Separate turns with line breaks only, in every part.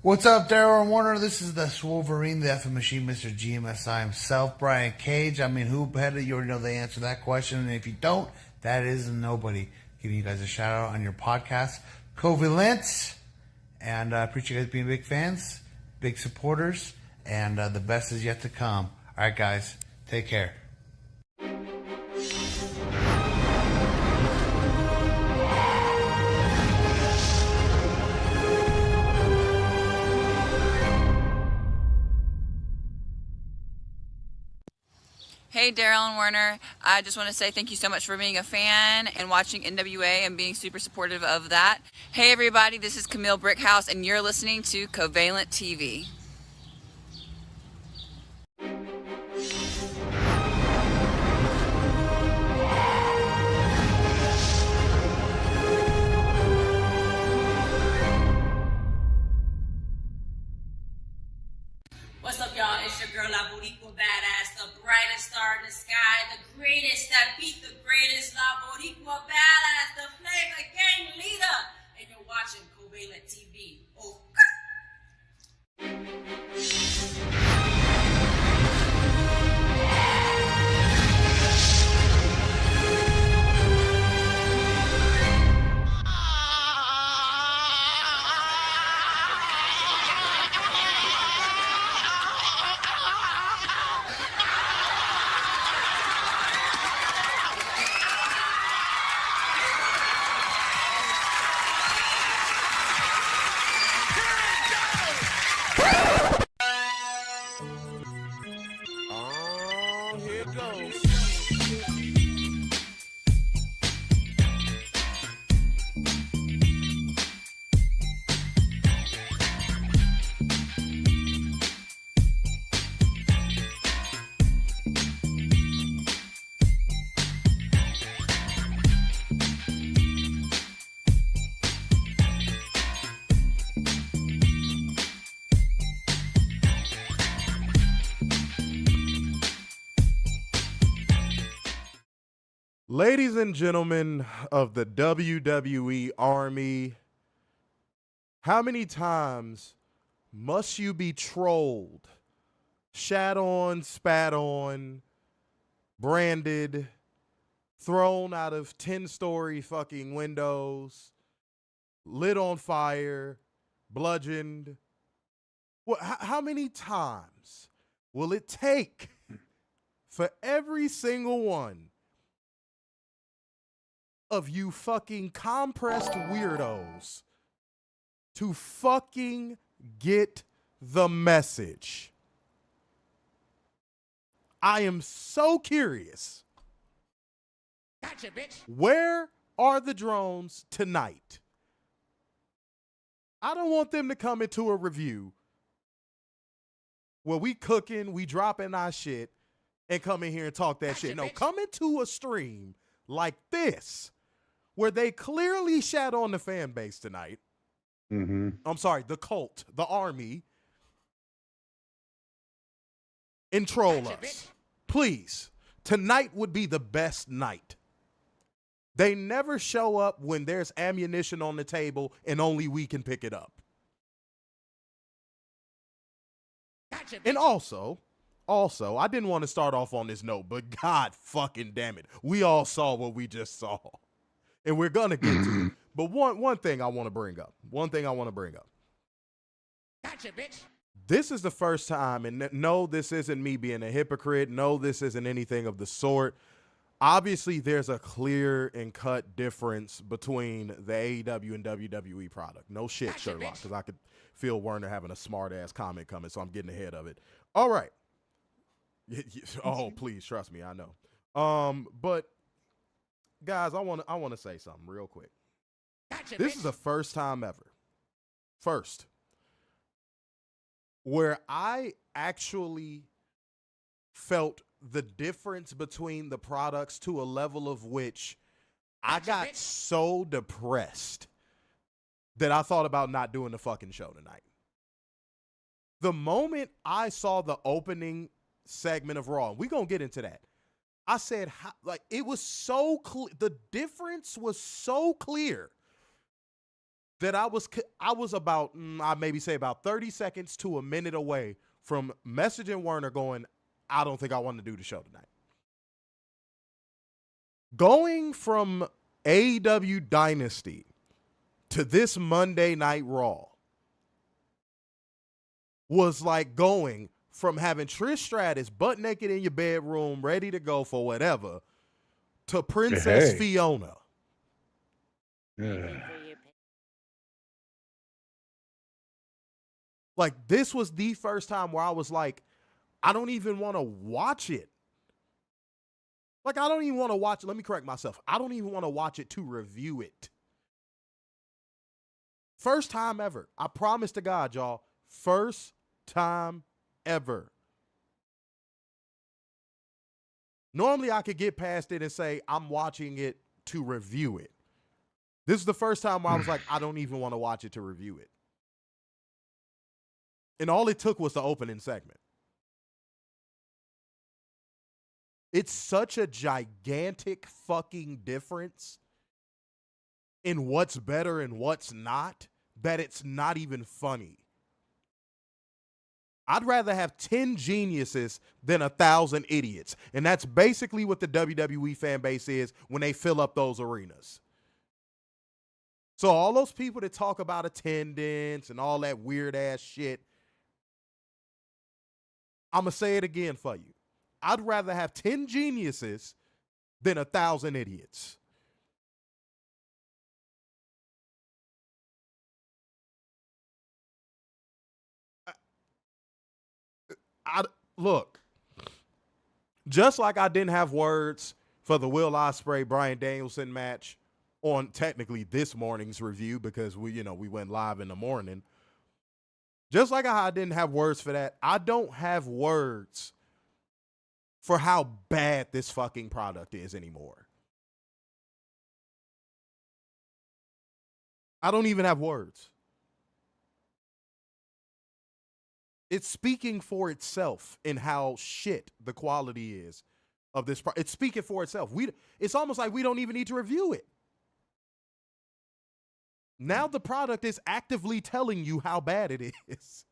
What's up, Daryl Warner? This is the Swolverine, the F Machine, Mr. GMSI himself, Brian Cage. I mean, who better? You already know the answer to that question. And if you don't, that is nobody. Giving you guys a shout out on your podcast, Covalent. And I appreciate you guys being big fans, big supporters, and the best is yet to come. All right, guys, take care.
Hey, Daryl and Werner. I just want to say thank you so much for being a fan and watching NWA and being super supportive of that. Hey, everybody, this is Camille Brickhouse, and you're listening to Covalent TV.
What's up, y'all? It's your girl, La Boricua Badass, the brightest star in the sky, the greatest that beat the greatest, La Boricua Badass, the flavor gang leader, and you're watching Covalent TV. Oh,
Ladies and gentlemen of the WWE Army, how many times must you be trolled, shat on, spat on, branded, thrown out of 10-story fucking windows, lit on fire, bludgeoned? How many times will it take for every single one of you fucking compressed weirdos to fucking get the message? I am so curious.
Gotcha, bitch.
Where are the drones tonight? I don't want them to come into a review where we cooking, we dropping our shit, and come in here and talk that shit. No,
bitch.
come into a stream like this, where they clearly shat on the fan base tonight. I'm sorry, the cult, the army, and troll
Gotcha,
us.
bitch.
Please, tonight would be the best night. They never show up when there's ammunition on the table and only we can pick it up.
Gotcha, bitch.
And also, I didn't want to start off on this note, but God fucking damn it, we all saw what we just saw. And we're going to get to it. But one thing I want to bring up.
Gotcha, bitch.
This is the first time, and no, this isn't me being a hypocrite. No, this isn't anything of the sort. Obviously, there's a clear and cut difference between the AEW and WWE product. No shit,
Gotcha,
Sherlock,
bitch.
because I could feel Werner having a smart-ass comment coming, so I'm getting ahead of it. All right. Oh, please, trust me, I know. But guys, I want to say something real quick.
Gotcha,
This
bitch.
is the first time ever, where I actually felt the difference between the products to a level of which I
Gotcha,
got
bitch.
so depressed that I thought about not doing the fucking show tonight. The moment I saw the opening segment of Raw, we're going to get into that. I said, like, it was so clear. The difference was so clear that I was about, I maybe say about 30 seconds to a minute away from messaging Werner going, I don't think I want to do the show tonight. Going from AEW Dynasty to this Monday Night Raw was like going from having Trish Stratus butt naked in your bedroom, ready to go for whatever, to Princess Fiona. Like, this was the first time where I was like, I don't even want to watch it. Like, I don't even want to watch it. Let me correct myself. I don't even want to watch it to review it. First time ever. I promise to God, y'all. First time ever. Normally, I could get past it and say, I'm watching it to review it. This is the first time where I was like, I don't even want to watch it to review it. And all it took was the opening segment. It's such a gigantic fucking difference in what's better and what's not that it's not even funny. I'd rather have 10 geniuses than 1,000 idiots. And that's basically what the WWE fan base is when they fill up those arenas. So all those people that talk about attendance and all that weird ass shit, I'm going to say it again for you. I'd rather have 10 geniuses than 1,000 idiots. Look, just like I didn't have words for the Will Ospreay Bryan Danielson match on technically this morning's review because we went live in the morning. Just like I didn't have words for that, I don't have words for how bad this fucking product is anymore. I don't even have words. It's speaking for itself in how shit the quality is of this. It's speaking for itself. It's almost like we don't even need to review it. Now the product is actively telling you how bad it is.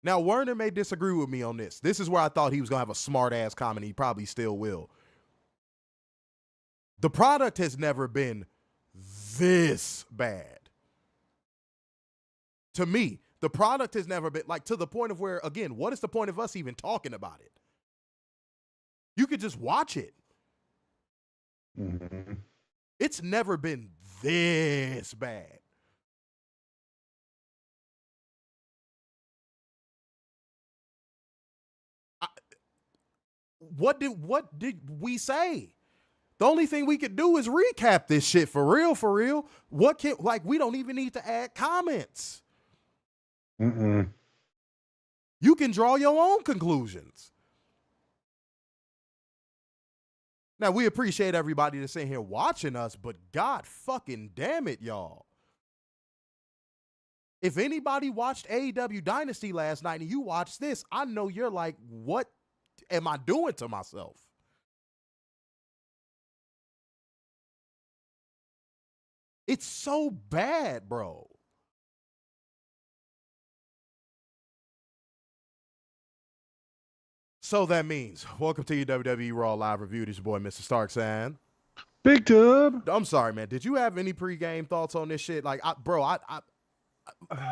Now, Werner may disagree with me on this. This is where I thought he was going to have a smart-ass comment. He probably still will. The product has never been this bad. To me, the product has never been, like, to the point of where, again, what is the point of us even talking about it? You could just watch it.
Mm-hmm.
It's never been this bad. What did we say? The only thing we could do is recap this shit for real, for real. We don't even need to add comments.
Mm-mm.
You can draw your own conclusions. Now, we appreciate everybody that's in here watching us, but God fucking damn it, y'all. If anybody watched AEW Dynasty last night and you watched this, I know you're like, what am I doing to myself? It's so bad, bro. So that means, welcome to your WWE Raw live review. This is your boy, Mr. Starksan.
Big Tub.
I'm sorry, man. Did you have any pregame thoughts on this shit? Like,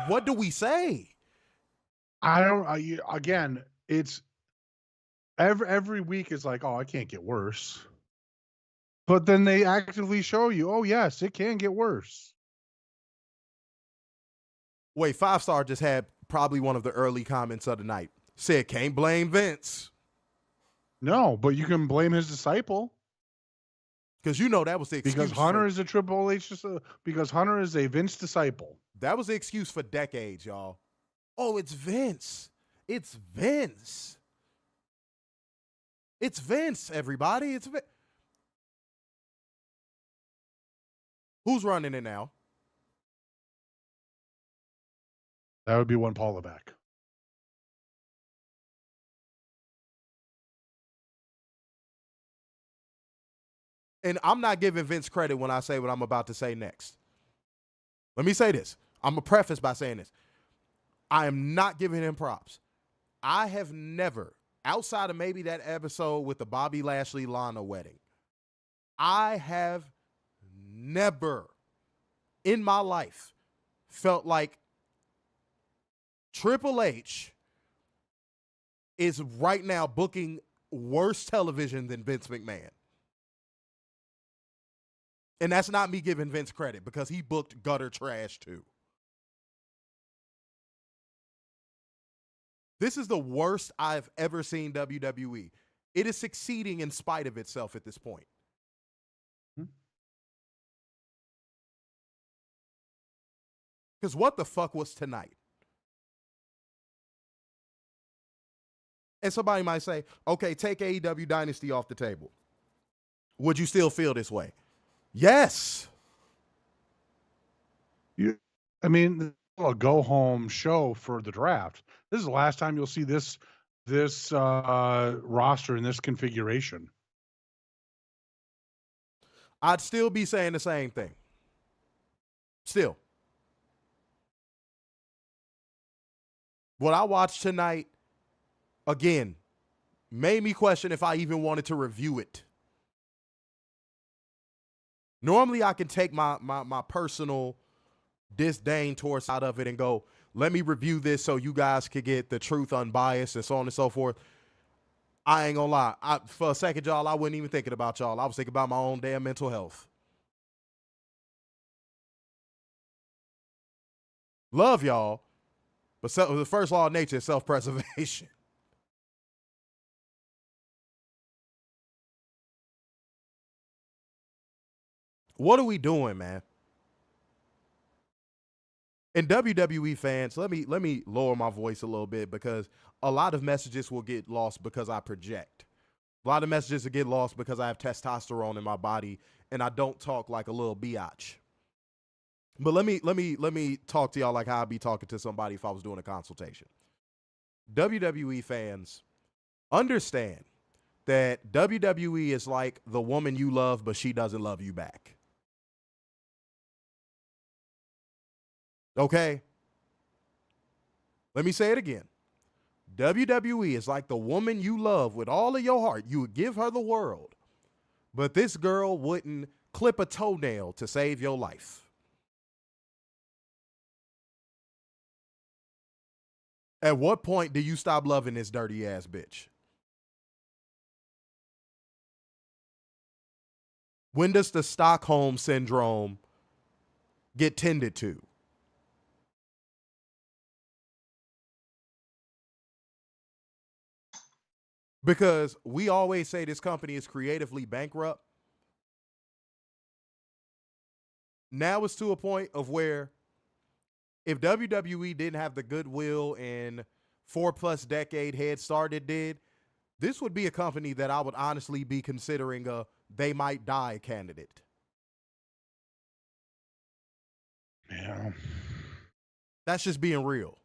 what do we say?
Again, it's every week is like, oh, I can't get worse. But then they actively show you, oh, yes, it can get worse.
Wait, 5-Star just had probably one of the early comments of the night. Said, can't blame Vince.
No, but you can blame his disciple.
Because that was the excuse.
Because Hunter is a Triple H, because Hunter is a Vince disciple.
That was the excuse for decades, y'all. Oh, it's Vince. It's Vince. It's Vince, everybody. It's Vince. Who's running it now?
That would be one Paula back.
And I'm not giving Vince credit when I say what I'm about to say next. Let me say this. I'm going to preface by saying this. I am not giving him props. I have never, outside of maybe that episode with the Bobby Lashley-Lana wedding, I have never in my life felt like Triple H is right now booking worse television than Vince McMahon. And that's not me giving Vince credit because he booked gutter trash too. This is the worst I've ever seen WWE. It is succeeding in spite of itself at this point. Because what the fuck was tonight? And somebody might say, okay, take AEW Dynasty off the table. Would you still feel this way? Yes.
I mean, a go-home show for the draft. This is the last time you'll see this roster in this configuration.
I'd still be saying the same thing. Still. What I watched tonight, again, made me question if I even wanted to review it. Normally, I can take my personal disdain towards out of it and go, let me review this so you guys could get the truth unbiased and so on and so forth. I ain't gonna lie. For a second, y'all, I wasn't even thinking about y'all. I was thinking about my own damn mental health. Love y'all, but the first law of nature is self-preservation. What are we doing, man? And WWE fans, let me lower my voice a little bit because a lot of messages will get lost because I project. A lot of messages will get lost because I have testosterone in my body and I don't talk like a little biatch. But let me talk to y'all like how I'd be talking to somebody if I was doing a consultation. WWE fans, understand that WWE is like the woman you love, but she doesn't love you back. Okay? Let me say it again. WWE is like the woman you love with all of your heart. You would give her the world, but this girl wouldn't clip a toenail to save your life. At what point do you stop loving this dirty ass bitch? When does the Stockholm syndrome get tended to? Because we always say this company is creatively bankrupt. Now it's to a point of where if WWE didn't have the goodwill and 4+ decade head start it did, this would be a company that I would honestly be considering a they might die candidate.
Yeah.
That's just being real.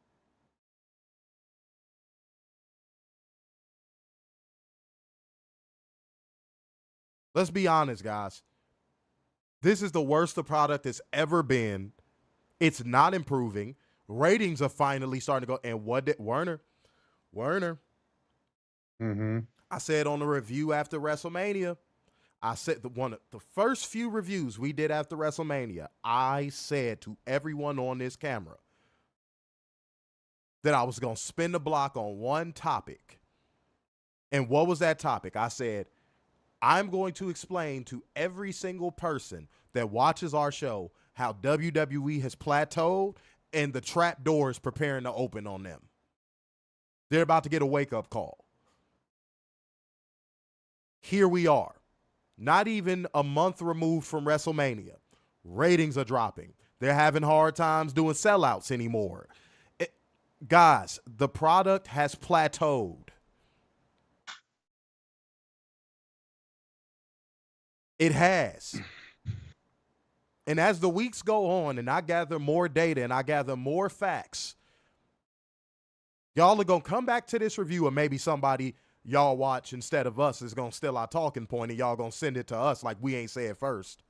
Let's be honest, guys. This is the worst the product has ever been. It's not improving. Ratings are finally starting to go. And what did Werner?
Mm-hmm.
I said on the review after WrestleMania, I said the first few reviews we did after WrestleMania, I said to everyone on this camera that I was going to spin the block on one topic. And what was that topic? I said, I'm going to explain to every single person that watches our show how WWE has plateaued and the trap door is preparing to open on them. They're about to get a wake-up call. Here we are. Not even a month removed from WrestleMania. Ratings are dropping. They're having hard times doing sellouts anymore. Guys, the product has plateaued. It has. And as the weeks go on and I gather more data and I gather more facts, y'all are going to come back to this review and maybe somebody y'all watch instead of us is going to steal our talking point, and y'all going to send it to us like we ain't say it first.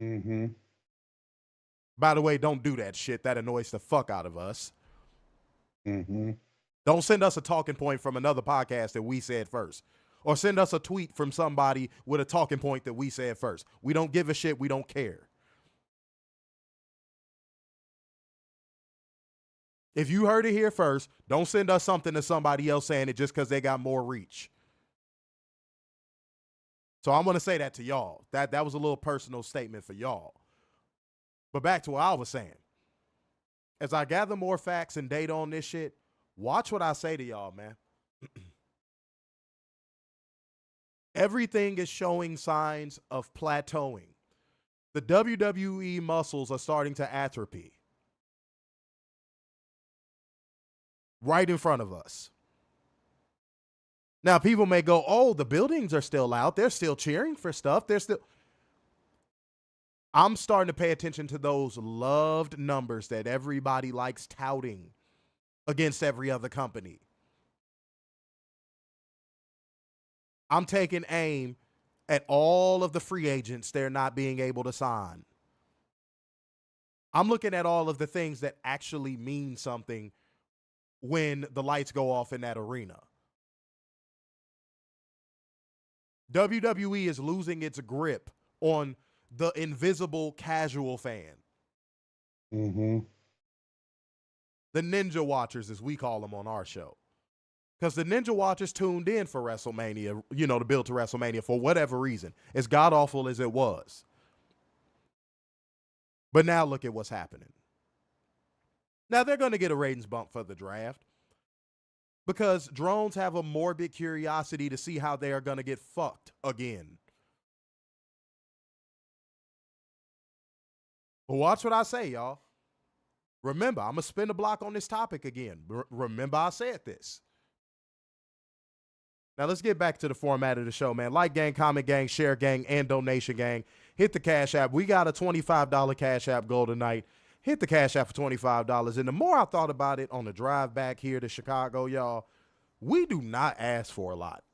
Mm-hmm.
By the way, don't do that shit. That annoys the fuck out of us.
Mm-hmm.
Don't send us a talking point from another podcast that we said first. Or send us a tweet from somebody with a talking point that we said first. We don't give a shit. We don't care. If you heard it here first, don't send us something to somebody else saying it just because they got more reach. So I'm going to say that to y'all. That was a little personal statement for y'all. But back to what I was saying. As I gather more facts and data on this shit, watch what I say to y'all, man. Everything is showing signs of plateauing. The WWE muscles are starting to atrophy. Right in front of us. Now, people may go, oh, the buildings are still out. They're still cheering for stuff. I'm starting to pay attention to those loved numbers that everybody likes touting against every other company. I'm taking aim at all of the free agents they're not being able to sign. I'm looking at all of the things that actually mean something when the lights go off in that arena. WWE is losing its grip on the invisible casual fan.
Mm-hmm.
The Ninja Watchers, as we call them on our show. Because the Ninja Watchers tuned in for WrestleMania, to build to WrestleMania for whatever reason, as god-awful as it was. But now look at what's happening. Now, they're going to get a ratings bump for the draft because drones have a morbid curiosity to see how they are going to get fucked again. But watch what I say, y'all. Remember, I'm going to spin the block on this topic again. Remember, I said this. Now, let's get back to the format of the show, man. Like gang, comment gang, share gang, and donation gang. Hit the Cash App. We got a $25 Cash App goal tonight. Hit the Cash App for $25. And the more I thought about it on the drive back here to Chicago, y'all, we do not ask for a lot.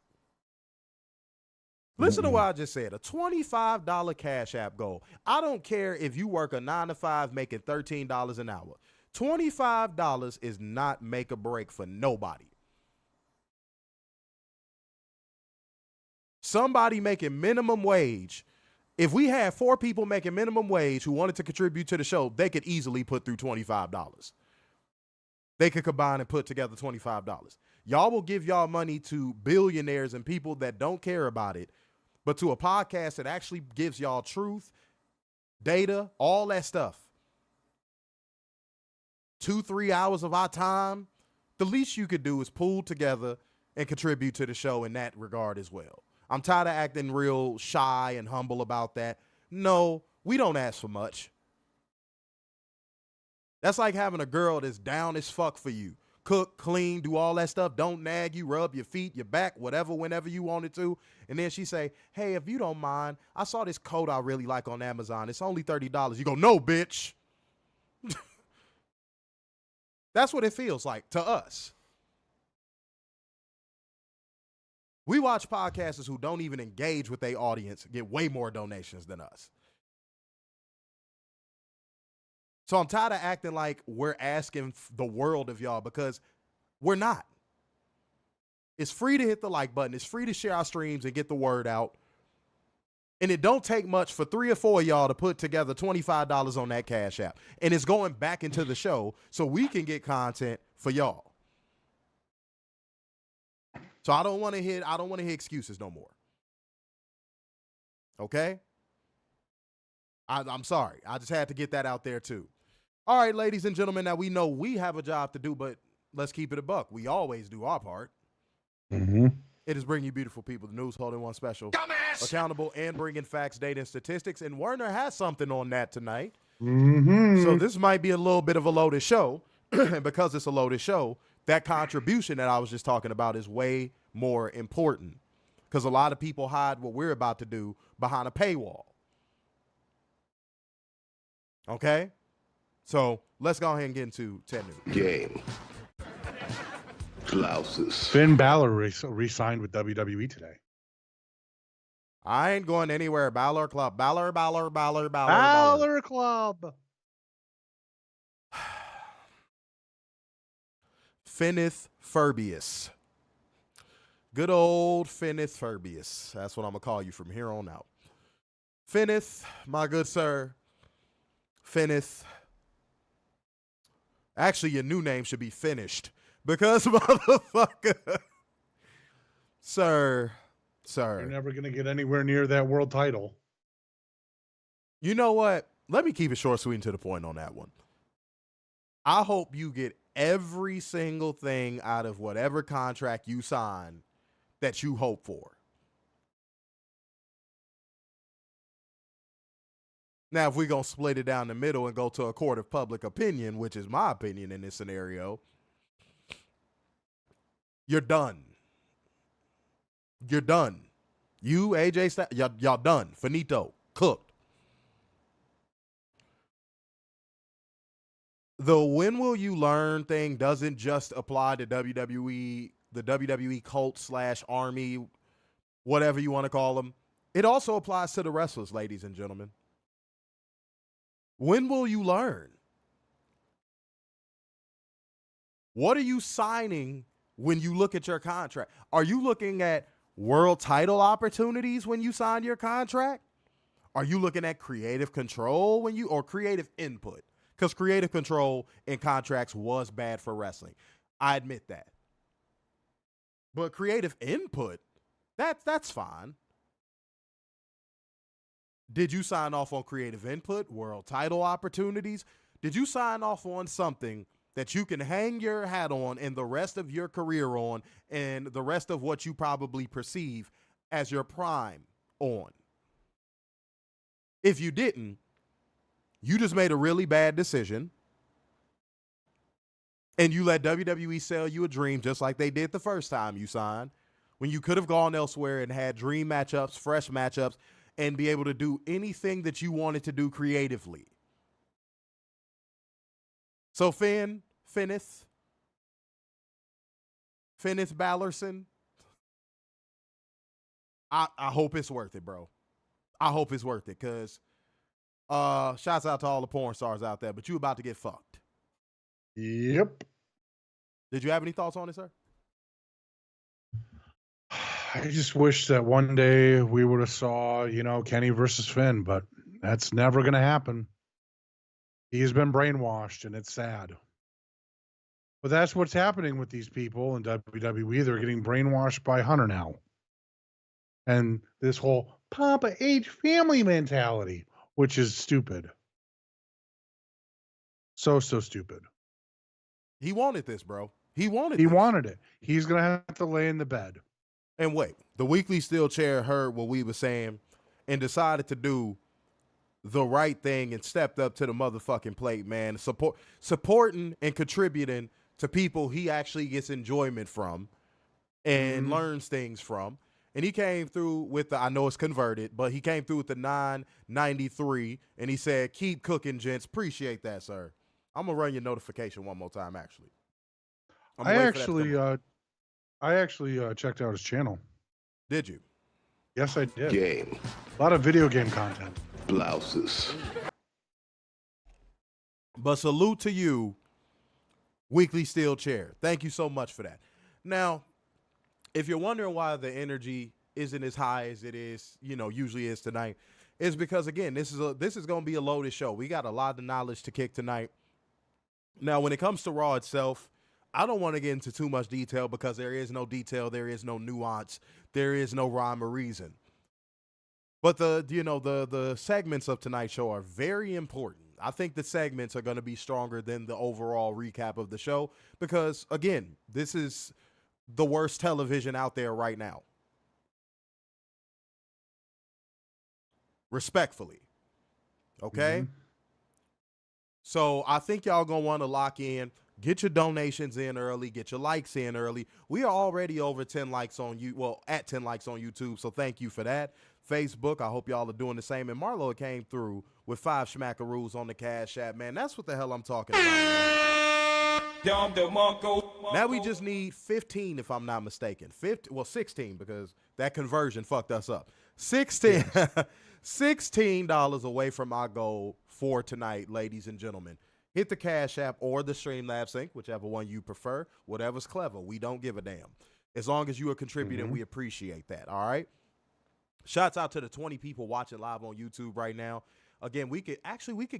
Listen to what I just said. A $25 Cash App goal. I don't care if you work a 9-to-5 making $13 an hour. $25 is not make or break for nobody. Somebody making minimum wage. If we had 4 people making minimum wage who wanted to contribute to the show, they could easily put through $25. They could combine and put together $25. Y'all will give y'all money to billionaires and people that don't care about it, but to a podcast that actually gives y'all truth, data, all that stuff. 2-3 hours of our time, the least you could do is pool together and contribute to the show in that regard as well. I'm tired of acting real shy and humble about that. No, we don't ask for much. That's like having a girl that's down as fuck for you. Cook, clean, do all that stuff. Don't nag you, rub your feet, your back, whatever, whenever you wanted to. And then she say, hey, if you don't mind, I saw this coat I really like on Amazon. It's only $30. You go, no, bitch. That's what it feels like to us. We watch podcasters who don't even engage with their audience get way more donations than us. So I'm tired of acting like we're asking the world of y'all because we're not. It's free to hit the like button. It's free to share our streams and get the word out. And it don't take much for 3 or 4 of y'all to put together $25 on that Cash App. And it's going back into the show so we can get content for y'all. So I don't want to hear excuses no more. Okay? I'm sorry. I just had to get that out there too. All right, ladies and gentlemen, now we know we have a job to do, but let's keep it a buck. We always do our part.
Mm-hmm.
It is bringing you beautiful people the news holding one special. Dumbass! Accountable and bringing facts, data, and statistics. And Werner has something on that tonight.
Mm-hmm.
So this might be a little bit of a loaded show. And because it's a loaded show, that contribution that I was just talking about is way more important. Because a lot of people hide what we're about to do behind a paywall. Okay? So let's go ahead and get into 10 News.
Game. Blouses.
Finn Balor re-signed with WWE today.
I ain't going anywhere. Balor Club. Balor.
Balor Club.
Finnith Furbius. Good old Finnith Furbius. That's what I'm going to call you from here on out. Finnith, my good sir. Finnith. Actually, your new name should be Finished. Because, motherfucker. Sir.
You're never going to get anywhere near that world title.
You know what? Let me keep it short, sweet, and to the point on that one. I hope you get every single thing out of whatever contract you sign that you hope for. Now, if we're going to split it down the middle and go to a court of public opinion, which is my opinion in this scenario, you're done. You're done. You, AJ, y'all done. Finito. Cooked. The when will you learn thing doesn't just apply to WWE, the WWE cult / army, whatever you want to call them. It also applies to the wrestlers, ladies and gentlemen. When will you learn? What are you signing when you look at your contract? Are you looking at world title opportunities when you sign your contract? Are you looking at creative control or creative input? Because creative control in contracts was bad for wrestling. I admit that. But creative input, that's fine. Did you sign off on creative input, world title opportunities? Did you sign off on something that you can hang your hat on and the rest of your career on and the rest of what you probably perceive as your prime on? If you didn't, you just made a really bad decision and you let WWE sell you a dream just like they did the first time you signed, when you could have gone elsewhere and had dream matchups, fresh matchups, and be able to do anything that you wanted to do creatively. So Finnith Balorson, I hope it's worth it, bro. I hope it's worth it, because shouts out to all the porn stars out there, but you about to get fucked.
Yep.
Did you have any thoughts on it, sir?
I just wish that one day we would have saw, Kenny versus Finn, but that's never going to happen. He's been brainwashed, and it's sad. But that's what's happening with these people in WWE. They're getting brainwashed by Hunter now. And this whole Papa H family mentality, which is stupid. So stupid.
He wanted this, bro. He wanted
it. He's going to have to lay in the bed.
And wait, the Weekly Steel Chair heard what we were saying and decided to do the right thing and stepped up to the motherfucking plate, man. Supporting and contributing to people he actually gets enjoyment from and learns things from. And he came through with I know it's converted, but he came through with the 993 and he said, "Keep cooking, gents." Appreciate that, sir. I'm going to run your notification one more time, actually.
I actually checked out his channel.
Did you?
Yes, I did.
Game.
A lot of video game content.
Blouses.
But salute to you, Weekly Steel Chair. Thank you so much for that. Now, if you're wondering why the energy isn't as high as it is, usually is tonight, it's because, again, this is going to be a loaded show. We got a lot of knowledge to kick tonight. Now, when it comes to Raw itself, I don't want to get into too much detail because there is no detail, there is no nuance, there is no rhyme or reason. But the segments of tonight's show are very important. I think the segments are going to be stronger than the overall recap of the show because, again, this is the worst television out there right now. Respectfully. Okay? Mm-hmm. So I think y'all going to want to lock in. Get your donations in early. Get your likes in early. We are already over 10 likes on at 10 likes on YouTube, so thank you for that. Facebook, I hope y'all are doing the same. And Marlo came through with 5 schmackaroos on the Cash App. Man, that's what the hell I'm talking about, man. Now we just need 15, if I'm not mistaken. 16, because that conversion fucked us up. 16, $16 away from our goal for tonight, ladies and gentlemen. Hit the Cash App or the Streamlabs link, whichever one you prefer. Whatever's clever. We don't give a damn. As long as you are contributing, we appreciate that, all right? Shouts out to the 20 people watching live on YouTube right now. Again, we could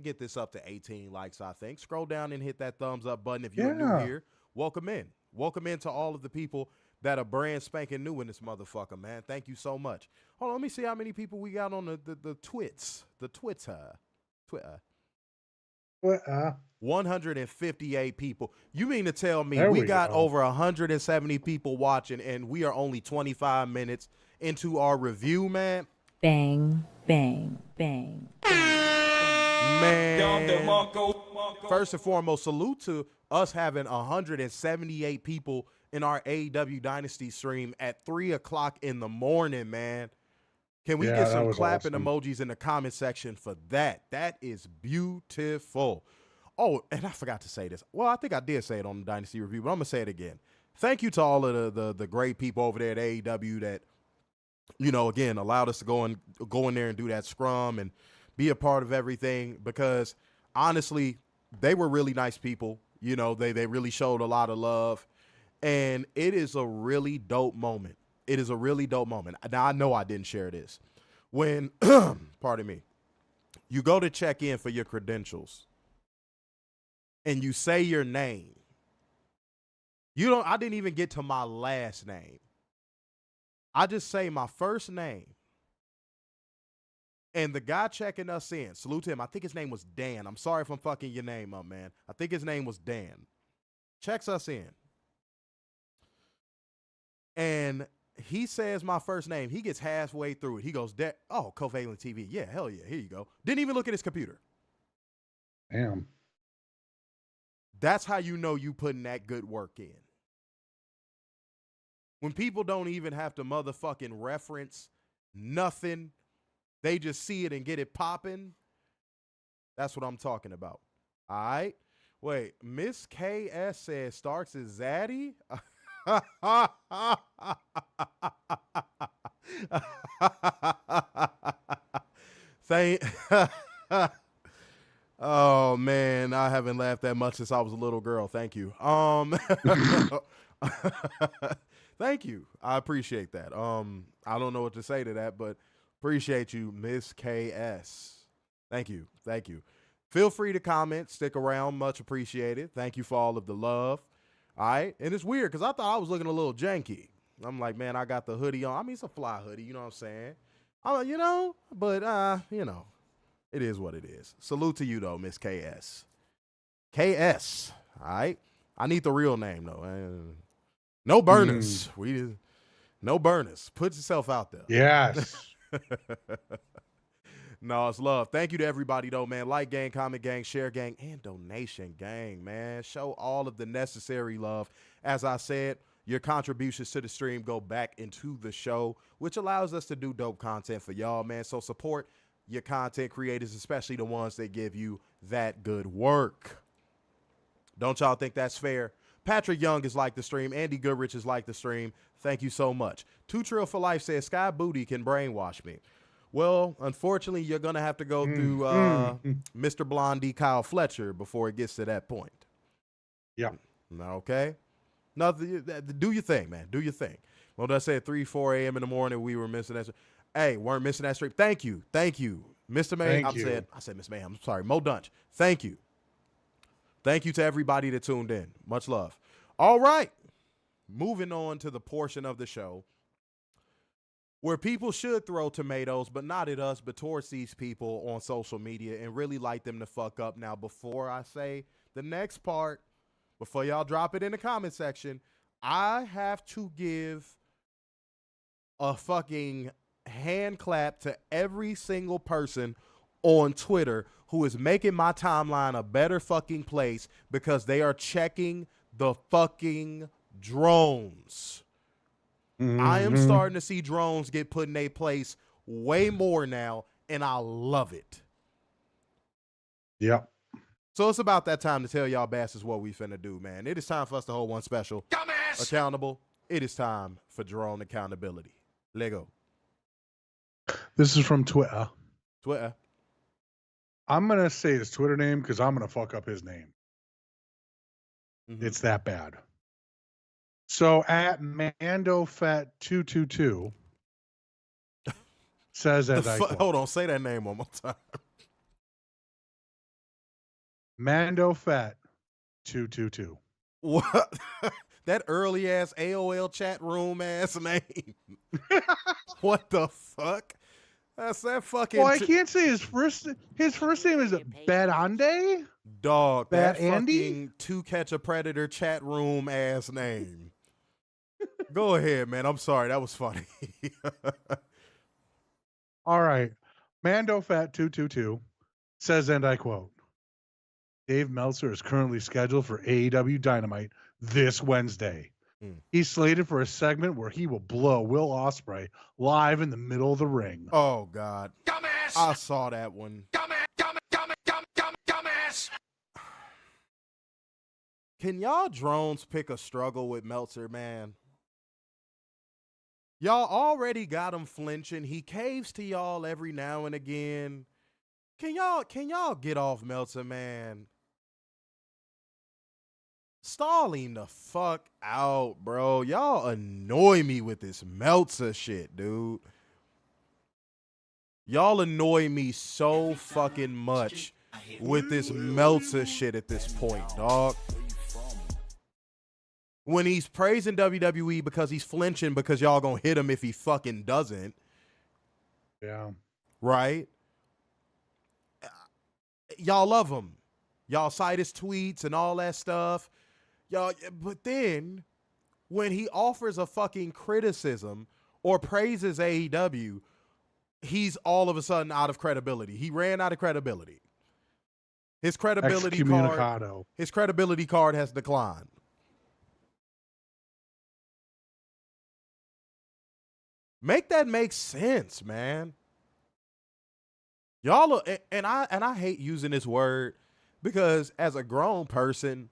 get this up to 18 likes, I think. Scroll down and hit that thumbs up button if you're new here. Welcome in. Welcome in to all of the people that are brand spanking new in this motherfucker, man. Thank you so much. Hold on, let me see how many people we got on the twits. The Twitter. 158 people. You mean to tell me we got over 170 people watching and we are only 25 minutes into our review, man?
Bang, bang, bang.
Man, first and foremost, salute to us having 178 people in our AEW Dynasty stream at 3 o'clock in the morning, man. Can we get some clapping emojis in the comment section for that? That is beautiful. Oh, and I forgot to say this. Well, I think I did say it on the Dynasty review, but I'm going to say it again. Thank you to all of the great people over there at AEW that, you know, again, allowed us to go in there and do that scrum and be a part of everything, because honestly, they were really nice people. You know, they really showed a lot of love, and it is a really dope moment. It is a really dope moment. Now, I know I didn't share this. When, pardon me, you go to check in for your credentials and you say your name, I didn't even get to my last name. I just say my first name. And the guy checking us in, salute to him. I think his name was Dan. I'm sorry if I'm fucking your name up, man. I think his name was Dan. Checks us in. And he says my first name. He gets halfway through it. He goes, oh, Covalent TV. Yeah, hell yeah. Here you go. Didn't even look at his computer.
Damn.
That's how you know you putting that good work in. When people don't even have to motherfucking reference nothing, they just see it and get it popping. That's what I'm talking about. All right. Wait, Miss KS says Starks is Zaddy. Oh man, I haven't laughed that much since I was a little girl. Thank you. Thank you. I appreciate that. I don't know what to say to that, but appreciate you, Miss KS. Thank you. Thank you. Feel free to comment, stick around, much appreciated. Thank you for all of the love. All right. And it's weird because I thought I was looking a little janky. I'm like, man, I got the hoodie on. I mean, it's a fly hoodie, you know what I'm saying? You know, but you know, it is what it is. Salute to you though, Miss KS. KS. All right. I need the real name though. No burners. No burners. Put yourself out there.
Yes.
No, it's love. Thank you to everybody, though, man. Like gang, comment gang, share gang, and donation gang, man. Show all of the necessary love. As I said, your contributions to the stream go back into the show, which allows us to do dope content for y'all, man. So support your content creators, especially the ones that give you that good work. Don't y'all think that's fair? Patrick Young is like the stream. Andy Goodrich is like the stream. Thank you so much. 2 Trill for Life says, Sky Booty can brainwash me. Well, unfortunately, you're going to have to go through Mr. Blondie Kyle Fletcher before it gets to that point.
Yeah.
Okay? No, do your thing, man. Do your thing. Well, I said 3, 4 a.m. in the morning, we were missing that. Hey, weren't missing that stream. Thank you. Thank you. Mr. Mayhem. I said Miss Mayhem. I'm sorry. Mo Dunch. Thank you. Thank you to everybody that tuned in. Much love. All right. Moving on to the portion of the show where people should throw tomatoes, but not at us, but towards these people on social media and really light them the fuck up. Now, before I say the next part, before y'all drop it in the comment section, I have to give a fucking hand clap to every single person on Twitter who is making my timeline a better fucking place because they are checking the fucking drones. I am starting to see drones get put in a place way more now, and I love it.
Yep.
So it's about that time to tell y'all bastards what we finna do, man. It is time for us to hold one special.
Dumbass!
Accountable. It is time for drone accountability. Lego.
This is from Twitter.
Twitter.
I'm going to say his Twitter name because I'm going to fuck up his name.
Mhm.
It's that bad. So at MandoFat222 says, as I quote,
Hold on, say that name one more time.
MandoFat222.
What? That early ass AOL chat room ass name. What the fuck? That's that fucking
Well, I can't say his first name is Badande?
dog.
Bad
That
Andy?
fucking To Catch a Predator chat room ass name. Go ahead, man. I'm sorry. That was funny.
All right. MandoFat222 says, and I quote, Dave Meltzer is currently scheduled for AEW Dynamite this Wednesday. He's slated for a segment where he will blow Will Ospreay live in the middle of the ring.
Oh God.
Dumbass!
I saw that one.
Dumbass!
Can y'all drones pick a struggle with Meltzer, man? Y'all already got him flinching. He caves to y'all every now and again. Can y'all get off Meltzer, man? Stall him the fuck out, bro. Y'all annoy me with this Meltzer shit, dude. Y'all annoy me so fucking much with this Meltzer shit at this point, dog. When he's praising WWE because he's flinching because y'all gonna hit him if he fucking doesn't.
Yeah.
Right? Y'all love him. Y'all cite his tweets and all that stuff. Y'all, but then when he offers a fucking criticism or praises AEW, he's all of a sudden out of credibility. He ran out of credibility. His credibility card has declined. Make that make sense, man. Y'all are, and I hate using this word because as a grown person,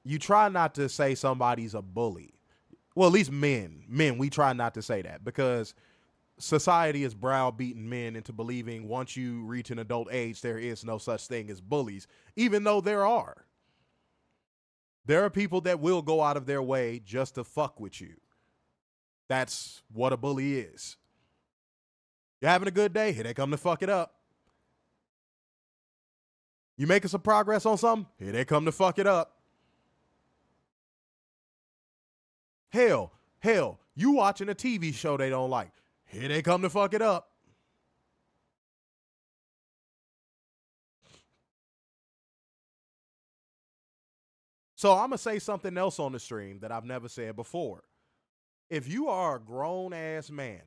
you try not to say somebody's a bully. Well, at least men, we try not to say that because society is browbeating men into believing once you reach an adult age, there is no such thing as bullies, even though there are. There are people that will go out of their way just to fuck with you. That's what a bully is. You're having a good day, here they come to fuck it up. You making some progress on something, here they come to fuck it up. Hell, you watching a TV show they don't like. Here they come to fuck it up. So I'm going to say something else on the stream that I've never said before. If you are a grown-ass man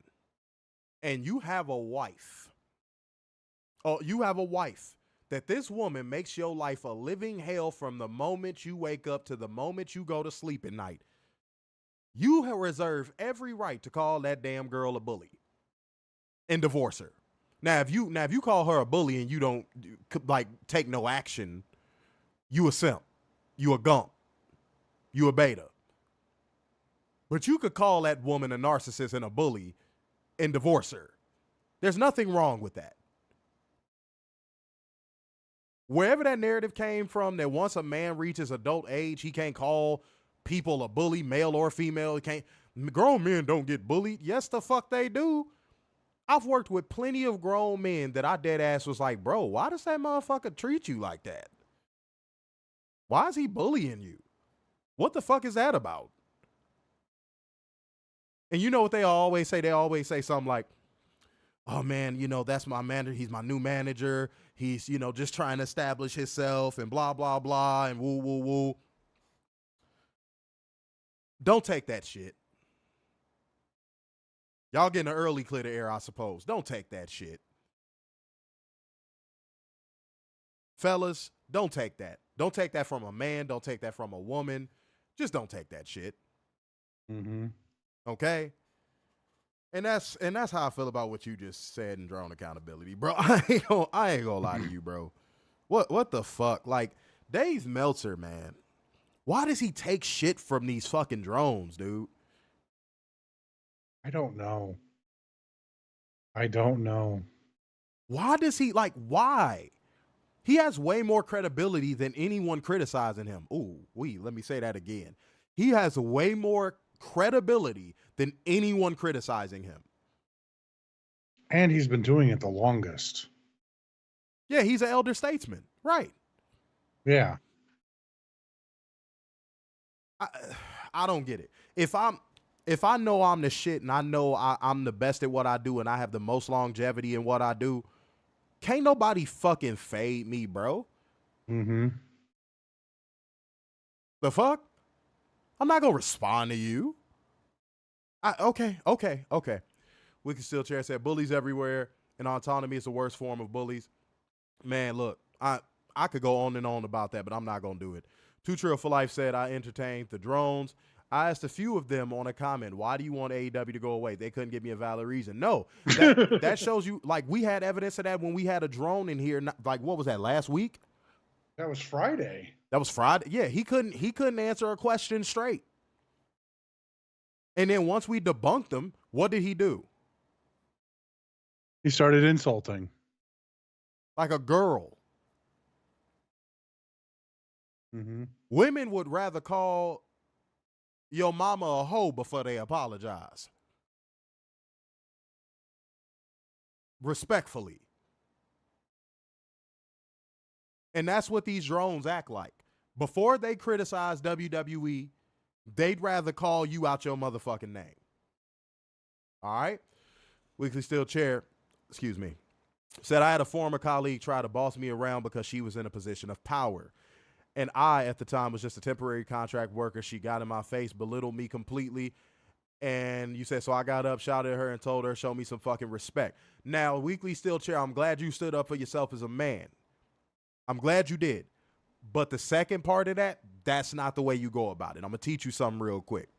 and you have a wife, that this woman makes your life a living hell from the moment you wake up to the moment you go to sleep at night, you have reserved every right to call that damn girl a bully and divorce her. Now, if you call her a bully and you don't take no action, you a simp, you a gump, you a beta. But you could call that woman a narcissist and a bully and divorce her. There's nothing wrong with that. Wherever that narrative came from, that once a man reaches adult age, he can't call people a bully, male or female. He can't. Grown men don't get bullied. Yes, the fuck they do. I've worked with plenty of grown men that I dead ass was like, bro, why does that motherfucker treat you like that? Why is he bullying you? What the fuck is that about? And you know what they always say? They always say something like, oh man, that's my manager. He's my new manager. He's, just trying to establish himself and blah, blah, blah, and woo, woo, woo. Don't take that shit. Y'all getting an early clear to air, I suppose. Don't take that shit. Fellas, don't take that. Don't take that from a man. Don't take that from a woman. Just don't take that shit.
Mm-hmm.
Okay? And that's how I feel about what you just said in drone accountability, bro. I ain't gonna lie to you, bro. What the fuck? Like, Dave Meltzer, man. Why does he take shit from these fucking drones, dude?
I don't know. I don't know.
Why does he, like, why? He has way more credibility than anyone criticizing him. Let me say that again. He has way more credibility than anyone criticizing him.
And he's been doing it the longest.
Yeah, he's an elder statesman. Right.
Yeah.
I don't get it. If I know I'm the shit and I know I'm the best at what I do and I have the most longevity in what I do, can't nobody fucking fade me, bro.
Mm-hmm.
The fuck? I'm not gonna respond to you. Okay. We can still chair said bullies everywhere and autonomy is the worst form of bullies. Man, look, I could go on and on about that, but I'm not gonna do it. Two Trill for Life said I entertained the drones. I asked a few of them on a comment, why do you want AEW to go away? They couldn't give me a valid reason. No, that shows you, like, we had evidence of that when we had a drone in here. Like, what was that, last week?
That was Friday.
That was Friday. Yeah, he couldn't answer a question straight. And then once we debunked him, what did he do?
He started insulting.
Like a girl.
Mm-hmm.
Women would rather call your mama a hoe before they apologize. Respectfully. And that's what these drones act like. Before they criticize WWE, they'd rather call you out your motherfucking name. All right? Weekly Steel Chair, excuse me, said I had a former colleague try to boss me around because she was in a position of power. And I, at the time, was just a temporary contract worker. She got in my face, belittled me completely. And you said, so I got up, shouted at her, and told her, show me some fucking respect. Now, Weekly Steel Chair, I'm glad you stood up for yourself as a man. I'm glad you did. But the second part of that, that's not the way you go about it. I'm going to teach you something real quick.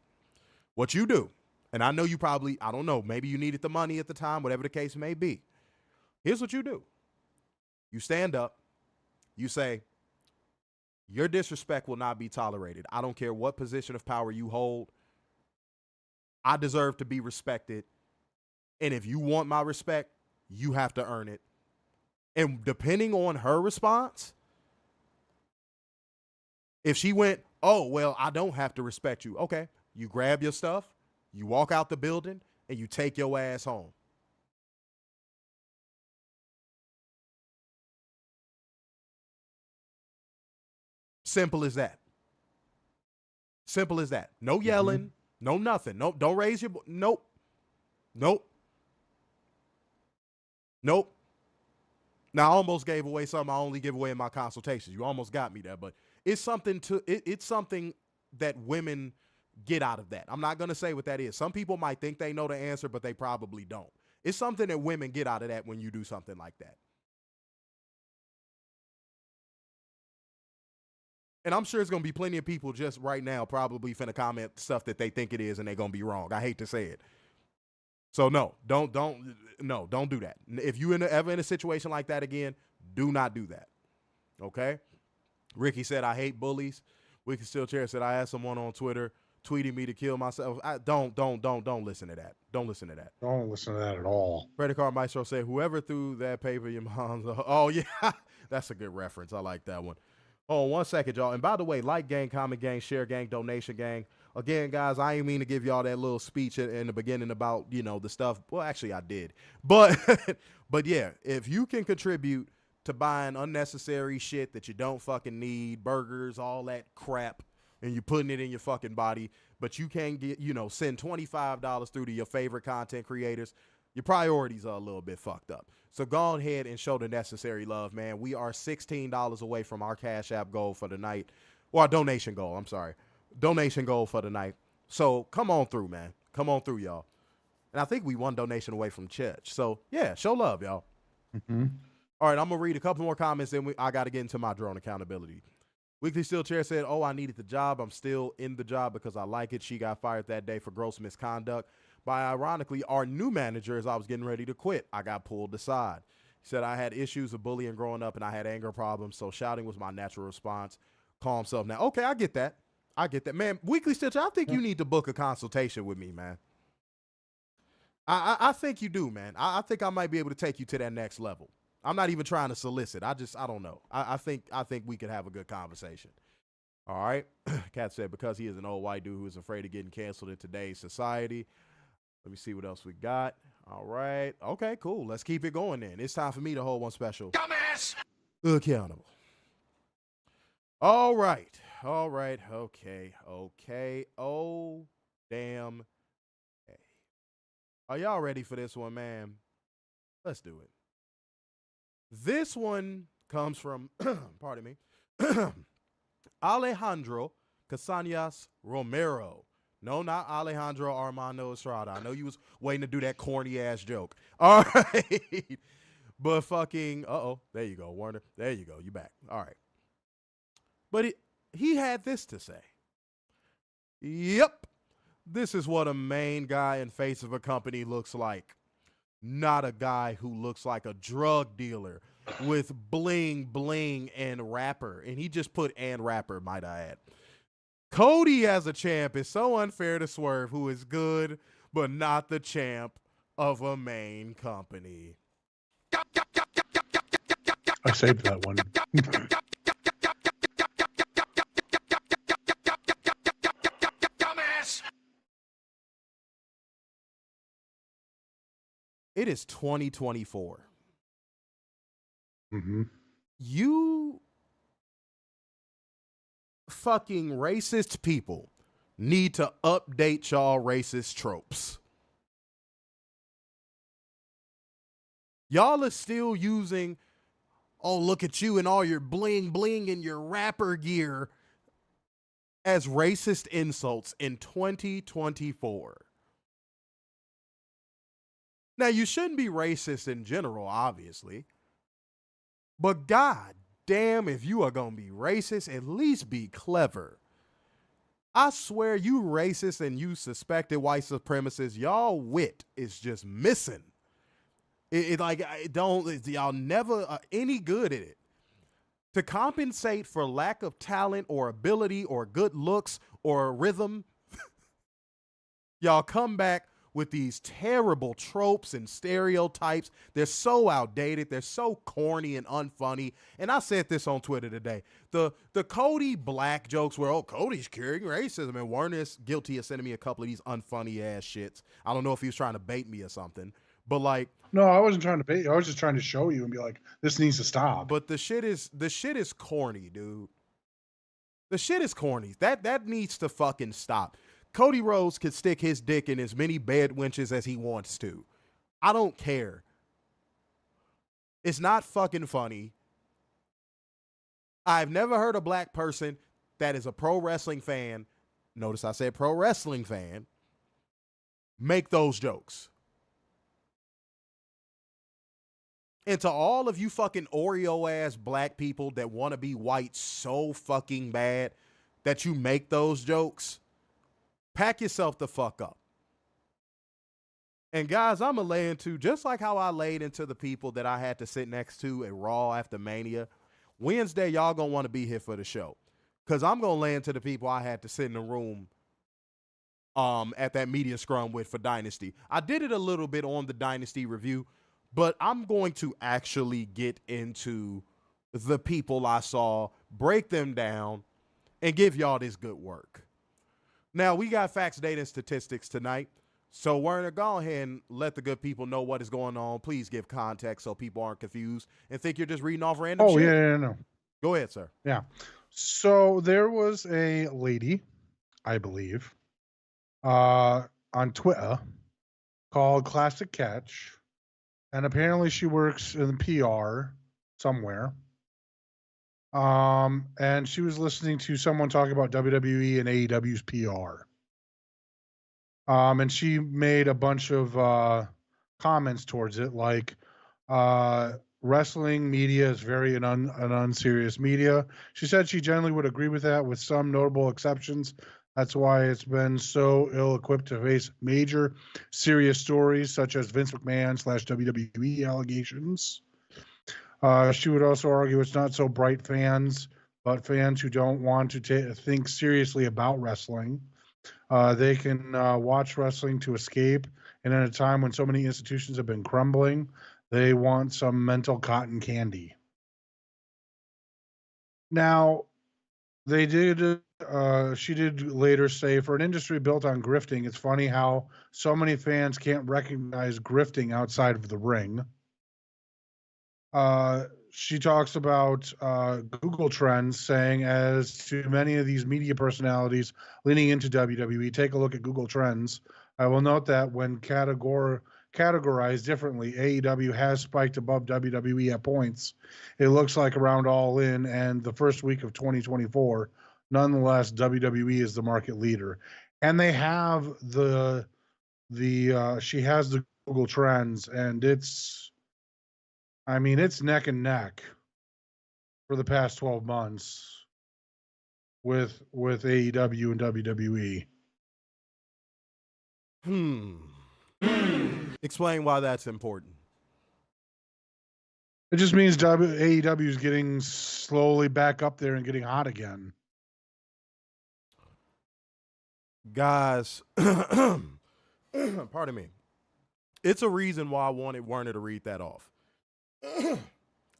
What you do, and I know you probably, I don't know, maybe you needed the money at the time, whatever the case may be. Here's what you do. You stand up. You say, your disrespect will not be tolerated. I don't care what position of power you hold. I deserve to be respected. And if you want my respect, you have to earn it. And depending on her response, if she went, oh, well, I don't have to respect you. Okay, you grab your stuff, you walk out the building, and you take your ass home. Simple as that. Simple as that. No yelling, no nothing. No, don't raise your, nope. Now, I almost gave away something I only give away in my consultations. You almost got me there, but it's something it's something that women get out of that. I'm not going to say what that is. Some people might think they know the answer, but they probably don't. It's something that women get out of that when you do something like that. And I'm sure it's going to be plenty of people just right now probably finna comment stuff that they think it is and they're going to be wrong. I hate to say it. So no, don't do that. If you ever in a situation like that again, do not do that. Okay? Ricky said, I hate bullies. We Can Still Chair said, I had someone on Twitter tweeting me to kill myself. Don't listen to that. Don't listen to that.
Don't listen to that at all.
Credit Card Maestro said, whoever threw that paper, your mom's. Oh, yeah. That's a good reference. I like that one. Oh, 1 second, y'all. And by the way, like gang, comment gang, share gang, donation gang. Again, guys, I ain't mean to give y'all that little speech in the beginning about, the stuff. Well, actually, I did. But, but yeah, if you can contribute to buying unnecessary shit that you don't fucking need, burgers, all that crap, and you're putting it in your fucking body, but you can't get, send $25 through to your favorite content creators, your priorities are a little bit fucked up. So go ahead and show the necessary love, man. We are $16 away from our Cash App goal for the night. Or our donation goal, I'm sorry. Donation goal for the night. So come on through, man. Come on through, y'all. And I think we one donation away from church. So, yeah, show love, y'all.
Mm-hmm.
All right, I'm going to read a couple more comments, then I got to get into my drone accountability. Weekly Steel Chair said, oh, I needed the job. I'm still in the job because I like it. She got fired that day for gross misconduct by, ironically, our new manager as I was getting ready to quit. I got pulled aside. He said, I had issues of bullying growing up and I had anger problems, so shouting was my natural response. Calm self now. Okay, I get that. I get that. Man, Weekly Stitcher, I think you need to book a consultation with me, man. I think you do, man. I think I might be able to take you to that next level. I'm not even trying to solicit. I don't know. I think we could have a good conversation. All right. Kat said, because he is an old white dude who is afraid of getting canceled in today's society. Let me see what else we got. All right. Okay, cool. Let's keep it going then. It's time for me to hold one special.
Dumbass!
Accountable. All right. Okay. Oh, damn. Hey. Are y'all ready for this one, man? Let's do it. This one comes from, pardon me, Alejandro Casañas Romero. No, not Alejandro Armando Estrada. I know you was waiting to do that corny ass joke. All right. But fucking, there you go, Warner. There you go. You back. All right. But he had this to say. Yep. This is what a main guy and face of a company looks like. Not a guy who looks like a drug dealer with bling, bling, and rapper. And he just put and rapper, might I add. Cody as a champ is so unfair to Swerve, who is good, but not the champ of a main company.
I saved that one.
Dumbass!
It is 2024.
Mm-hmm.
You fucking racist people need to update y'all racist tropes. Y'all are still using, oh, look at you and all your bling bling and your rapper gear as racist insults in 2024. Now, you shouldn't be racist in general, obviously. But god damn, if you are going to be racist, at least be clever. I swear, you racist and you suspected white supremacists, y'all wit is just missing. Y'all never are any good at it. To compensate for lack of talent or ability or good looks or rhythm, y'all come back with these terrible tropes and stereotypes. They're so outdated. They're so corny and unfunny. And I said this on Twitter today. The Cody Black jokes were, oh, Cody's curing racism. And Warner's guilty of sending me a couple of these unfunny ass shits. I don't know if he was trying to bait me or something. But like,
No, I wasn't trying to bait you. I was just trying to show you and be like, this needs to stop.
but the shit is corny, dude. The shit is corny. That needs to fucking stop. Cody Rhodes could stick his dick in as many bed winches as he wants to. I don't care. It's not fucking funny. I've never heard a black person that is a pro wrestling fan, notice I said pro wrestling fan, make those jokes. And to all of you fucking Oreo ass black people that want to be white so fucking bad that you make those jokes, pack yourself the fuck up. And guys, I'm going to lay into, just like how I laid into the people that I had to sit next to at Raw after Mania, Wednesday, y'all going to want to be here for the show. Because I'm going to lay into the people I had to sit in the room at that media scrum with for Dynasty. I did it a little bit on the Dynasty review, but I'm going to actually get into the people I saw, break them down, and give y'all this good work. Now, we got facts, data, and statistics tonight. So, Werner, go ahead and let the good people know what is going on. Please give context so people aren't confused and think you're just reading off random shit.
No.
Go ahead, sir.
Yeah. So there was a lady, I believe, on Twitter called Classic Catch. And apparently she works in PR somewhere. And she was listening to someone talk about WWE and AEW's PR. And she made a bunch of comments towards it, like wrestling media is very an unserious media. She said she generally would agree with that, with some notable exceptions. That's why it's been so ill-equipped to face major serious stories such as Vince McMahon / WWE allegations. She would also argue it's not so bright fans, but fans who don't want to think seriously about wrestling. They can watch wrestling to escape, and at a time when so many institutions have been crumbling, they want some mental cotton candy. Now, they did. She did later say, for an industry built on grifting, it's funny how so many fans can't recognize grifting outside of the ring. She talks about Google Trends, saying, as to many of these media personalities leaning into WWE, take a look at Google Trends. I will note that when categorized differently, AEW has spiked above WWE at points. It looks like around All In and the first week of 2024. Nonetheless, WWE is the market leader, and they have she has the Google Trends, and it's neck and neck for the past 12 months with AEW and WWE.
Explain why that's important.
It just means AEW is getting slowly back up there and getting hot again.
Guys, pardon me. It's a reason why I wanted Werner to read that off.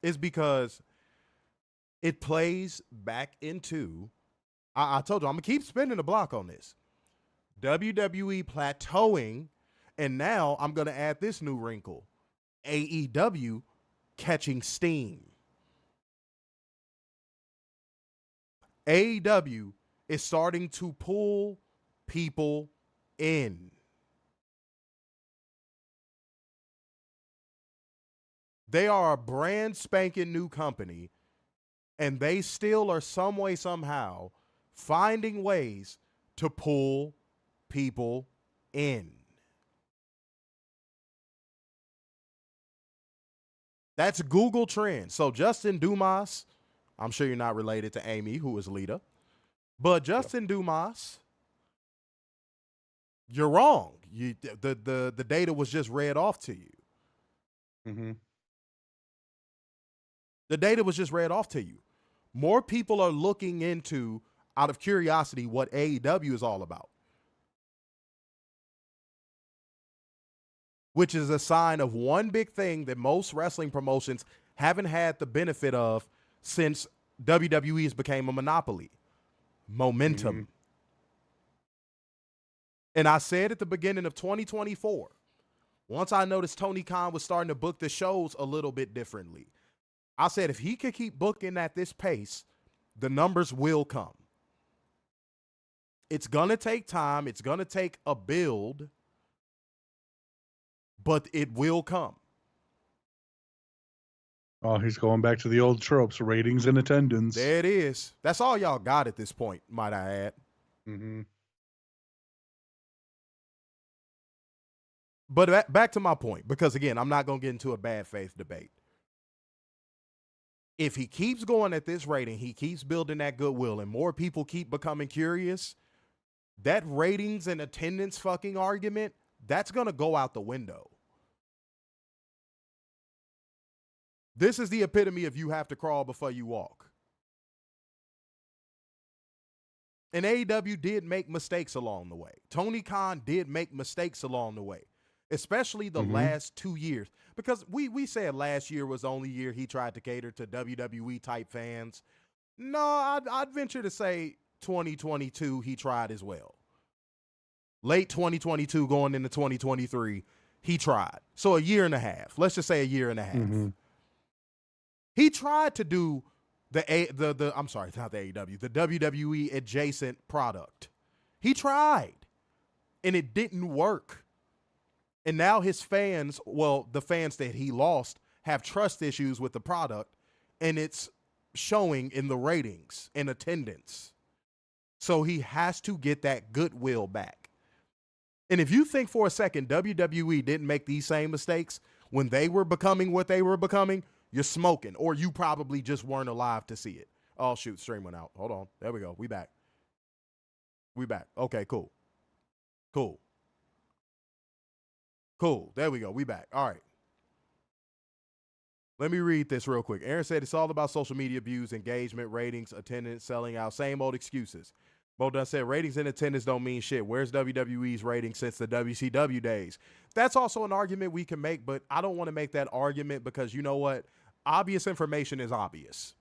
It's because it plays back into, I told you, I'm going to keep spinning the block on this. WWE plateauing, and now I'm going to add this new wrinkle. AEW catching steam. AEW is starting to pull people in. They are a brand spanking new company, and they still are some way, somehow finding ways to pull people in. That's Google Trends. So Justin Dumas, I'm sure you're not related to Amy, who is Lita, but Justin Dumas, you're wrong. The data was just read off to you.
Mm-hmm.
The data was just read off to you. More people are looking into, out of curiosity, what AEW is all about, which is a sign of one big thing that most wrestling promotions haven't had the benefit of since WWE has became a monopoly: momentum. Mm-hmm. And I said at the beginning of 2024, once I noticed Tony Khan was starting to book the shows a little bit differently, I said, if he could keep booking at this pace, the numbers will come. It's going to take time. It's going to take a build, but it will come.
Oh, he's going back to the old tropes, ratings and attendance.
There it is. That's all y'all got at this point, might I add.
Mm-hmm.
But back to my point, because, again, I'm not going to get into a bad faith debate. If he keeps going at this rating, he keeps building that goodwill, and more people keep becoming curious, that ratings and attendance fucking argument, that's going to go out the window. This is the epitome of you have to crawl before you walk. And AEW did make mistakes along the way. Tony Khan did make mistakes along the way, especially the last 2 years. Because we said last year was the only year he tried to cater to WWE-type fans. No, I'd venture to say 2022 he tried as well. Late 2022 going into 2023, he tried. So a year and a half. Let's just say a year and a half. Mm-hmm. He tried to do I'm sorry, not the AEW, the WWE adjacent product. He tried, and it didn't work. And now his fans, well, the fans that he lost, have trust issues with the product, and it's showing in the ratings and attendance. So he has to get that goodwill back. And if you think for a second WWE didn't make these same mistakes when they were becoming what they were becoming, you're smoking, or you probably just weren't alive to see it. Oh, shoot, stream went out. Hold on. There we go. We back. We back. Okay, cool. Cool. Cool. There we go. We back. All right. Let me read this real quick. Aaron said it's all about social media views, engagement, ratings, attendance, selling out, same old excuses. Bo Dunn said ratings and attendance don't mean shit. Where's WWE's ratings since the WCW days? That's also an argument we can make, but I don't want to make that argument because you know what? Obvious information is obvious.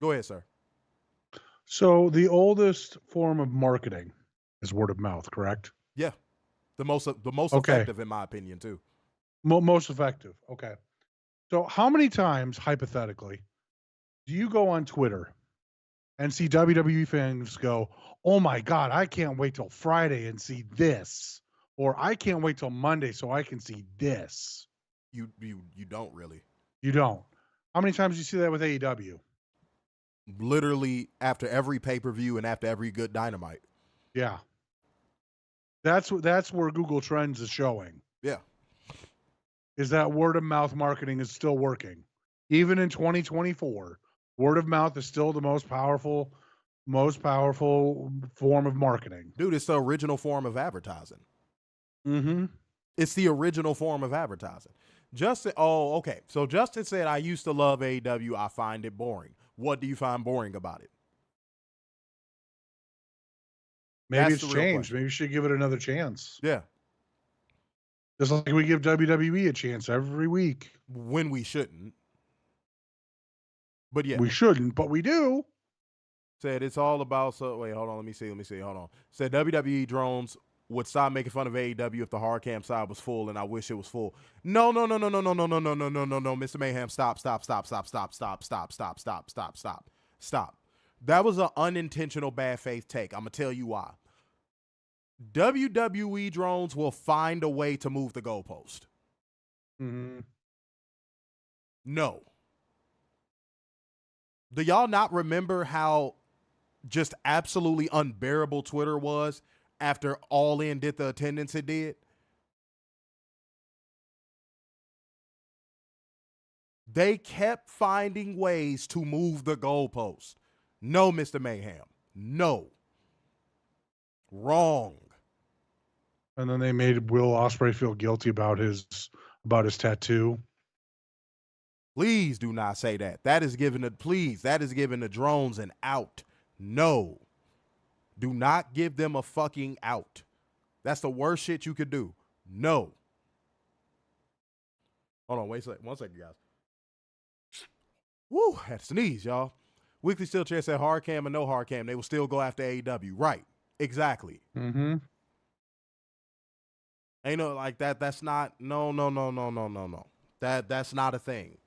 Go ahead, sir.
So the oldest form of marketing is word of mouth, correct?
Yeah. The most
Okay.
effective in my opinion too.
Most effective. Okay. So how many times, hypothetically, do you go on Twitter and see WWE fans go, "Oh my God, I can't wait till Friday and see this," or "I can't wait till Monday so I can see this"?
You don't really.
You don't. How many times do you see that with AEW?
Literally after every pay-per-view and after every good Dynamite.
Yeah. That's where Google Trends is showing.
Yeah.
Is that word of mouth marketing is still working. Even in 2024, word of mouth is still the most powerful form of marketing.
Dude, it's the original form of advertising.
Mm-hmm.
It's the original form of advertising. Justin, okay. So Justin said, I used to love AEW. I find it boring. What do you find boring about it?
Maybe
That's
it's
the real
changed.
question.
Maybe we should give it another chance.
Yeah.
Just like we give WWE a chance every week.
When we shouldn't. But yeah.
We shouldn't, but we do.
Said it's all about, wait, hold on, let me see, hold on. Said WWE drones would stop making fun of AEW if the hard cam side was full, and I wish it was full. No, Mr. Mayhem, stop. That was an unintentional bad faith take. I'm going to tell you why. WWE drones will find a way to move the goalpost.
Mm-hmm.
No. Do y'all not remember how just absolutely unbearable Twitter was after All In did the attendance it did? They kept finding ways to move the goalpost. No, Mr. Mayhem. No. Wrong.
And then they made Will Ospreay feel guilty about his tattoo.
Please do not say that. That is giving the drones an out. No. Do not give them a fucking out. That's the worst shit you could do. No. Hold on, wait a second. 1 second, guys. Woo, had to sneeze, y'all. Weekly Steel Chair said hard cam and no hard cam. They will still go after AEW. Right. Exactly.
Mm-hmm.
Ain't no like that. That's not, no. That's not a thing.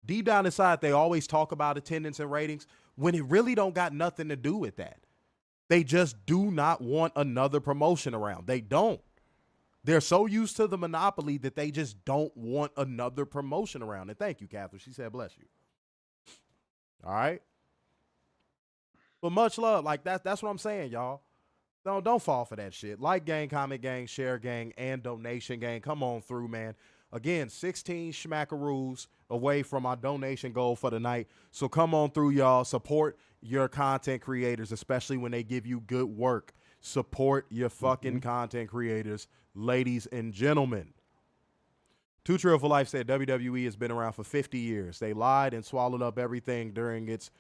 Deep down inside, they always talk about attendance and ratings when it really don't got nothing to do with that. They just do not want another promotion around. They don't. They're so used to the monopoly that they just don't want another promotion around. And thank you, Catherine. She said, bless you. All right. But much love. Like that's what I'm saying, y'all. Don't fall for that shit. Like gang, comment gang, share gang, and donation gang. Come on through, man. Again, 16 schmackaroos away from our donation goal for the night. So come on through, y'all. Support your content creators, especially when they give you good work. Support your fucking content creators, ladies and gentlemen. Too Trill for Life said WWE has been around for 50 years. They lied and swallowed up everything during its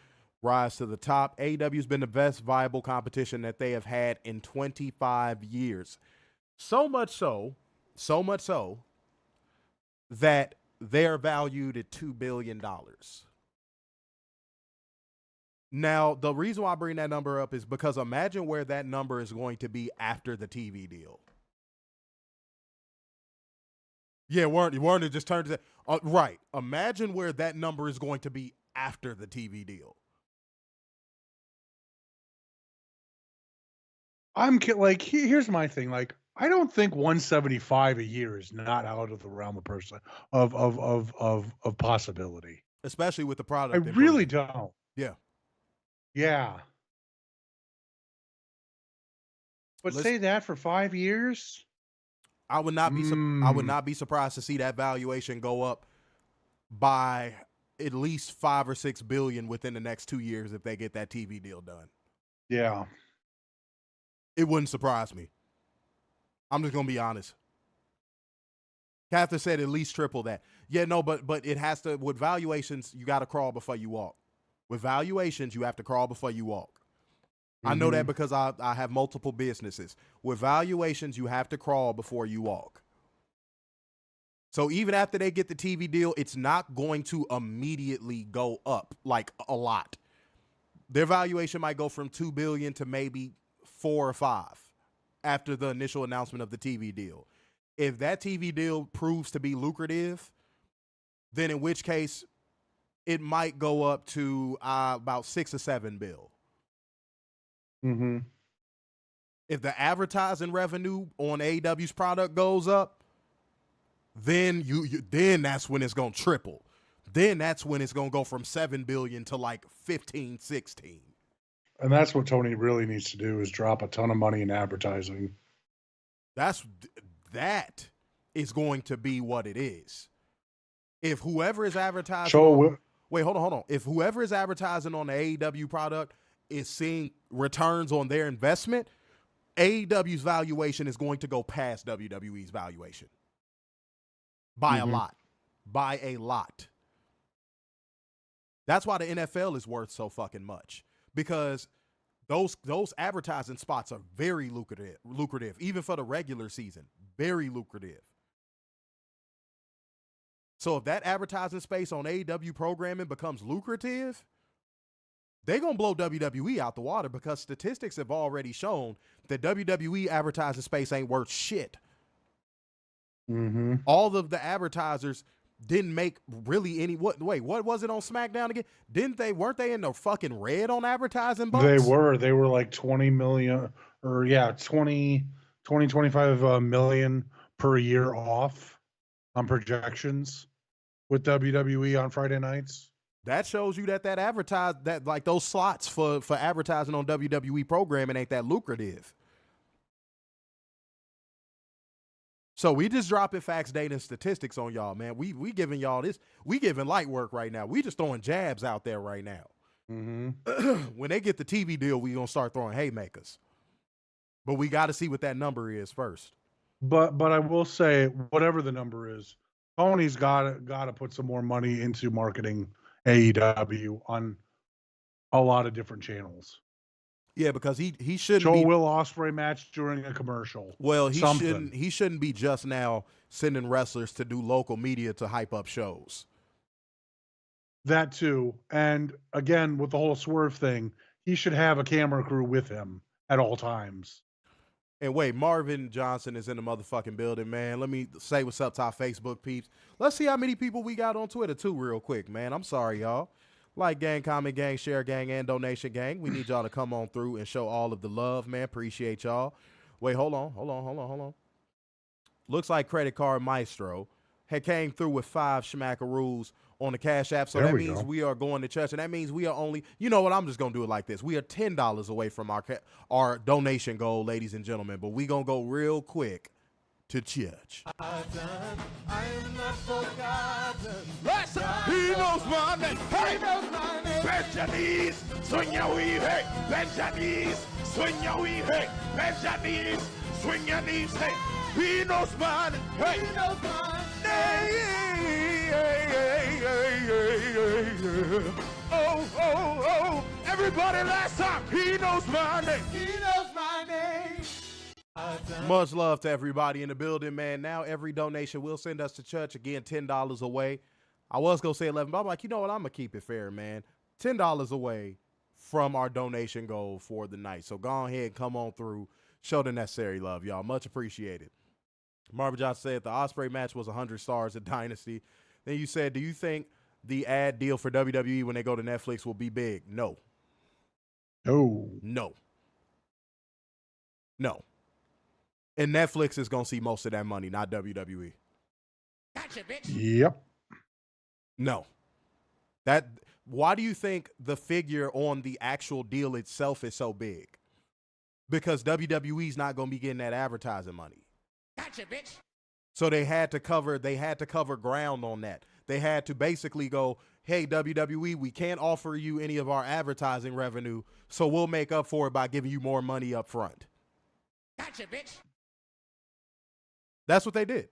rise to the top. AEW has been the best viable competition that they have had in 25 years. So much so that they're valued at $2 billion. Now, the reason why I bring that number up is because imagine where that number is going to be after the TV deal. Yeah, Warner just turned to that. Right. Imagine where that number is going to be after the TV deal.
Here's my thing. Like, I don't think 175 a year is not out of the realm of possibility.
Especially with the product.
I really don't.
Yeah.
Yeah. But say that for 5 years.
I would not be surprised to see that valuation go up by at least 5 or 6 billion within the next 2 years if they get that TV deal done.
Yeah.
It wouldn't surprise me. I'm just going to be honest. Catherine said at least triple that. Yeah, no, but it has to, with valuations, you got to crawl before you walk. With valuations, you have to crawl before you walk. I know that because I have multiple businesses. With valuations, you have to crawl before you walk. So even after they get the TV deal, it's not going to immediately go up like a lot. Their valuation might go from $2 billion to maybe 4 or 5 after the initial announcement of the TV deal. If that TV deal proves to be lucrative, then in which case it might go up to about 6 or 7 bill.
Mm-hmm.
If the advertising revenue on AEW's product goes up, then then that's when it's going to triple. Then that's when it's going to go from 7 billion to like 15, 16.
And that's what Tony really needs to do, is drop a ton of money in advertising.
That is going to be what it is. If whoever is advertising hold on. If whoever is advertising on the AEW product is seeing returns on their investment, AEW's valuation is going to go past WWE's valuation. By a lot. By a lot. That's why the NFL is worth so fucking much, because those advertising spots are very lucrative, even for the regular season, very lucrative. So if that advertising space on AEW programming becomes lucrative, they're going to blow WWE out the water, because statistics have already shown that WWE advertising space ain't worth shit.
Mm-hmm.
All of the advertisers didn't make really any. What was it on SmackDown again? Weren't they in the fucking red on advertising bumps?
They were like 20 million, or 25 million per year off on projections with WWE on Friday nights.
That shows you that like those slots for advertising on WWE programming ain't that lucrative. So we just dropping facts, data, and statistics on y'all, man. We giving y'all this. We giving light work right now. We just throwing jabs out there right now.
Mm-hmm.
When they get the TV deal, we gonna start throwing haymakers. But we got to see what that number is first.
But I will say, whatever the number is, Tony's got to put some more money into marketing AEW on a lot of different channels.
Yeah, because he shouldn't
show
be
Will Ospreay match during a commercial.
Well, he shouldn't be just now sending wrestlers to do local media to hype up shows.
That too. And again, with the whole Swerve thing, he should have a camera crew with him at all times.
And wait, Marvin Johnson is in the motherfucking building, man. Let me say what's up to our Facebook peeps. Let's see how many people we got on Twitter too real quick, man. I'm sorry, y'all. Like gang, comment gang, share gang, and donation gang. We need y'all to come on through and show all of the love, man. Appreciate y'all. Wait, hold on. Looks like Credit Card Maestro had came through with 5 schmackaroos on the Cash App. So that means we are going to church, and that means we are only, you know what, I'm just going to do it like this. We are $10 away from our donation goal, ladies and gentlemen, but we going to go real quick to church.
I am not forgotten. Listen, he knows my name. He knows my name. Benjanis, swing your wee hey. Benjanis, swing your wee hey. Benjanis, swing your knees hey. He knows my name. Hey. He knows my name. Oh. Everybody last time. He knows my name. He knows my name.
Much love to everybody in the building, man. Now every donation will send us to church. Again, $10 away. I was going to say 11, but I'm like, you know what? I'm going to keep it fair, man. $10 away from our donation goal for the night. So go ahead, come on through. Show the necessary love, y'all. Much appreciated. Marvin Johnson said the Ospreay match was 100 stars at Dynasty. Then you said, do you think the ad deal for WWE when they go to Netflix will be big? No. No. And Netflix is going to see most of that money, not WWE.
Gotcha, bitch.
Yep.
No. Why do you think the figure on the actual deal itself is so big? Because WWE's not going to be getting that advertising money.
Gotcha, bitch.
So they had to cover ground on that. They had to basically go, hey, WWE, we can't offer you any of our advertising revenue, so we'll make up for it by giving you more money up front.
Gotcha, bitch.
That's what they did.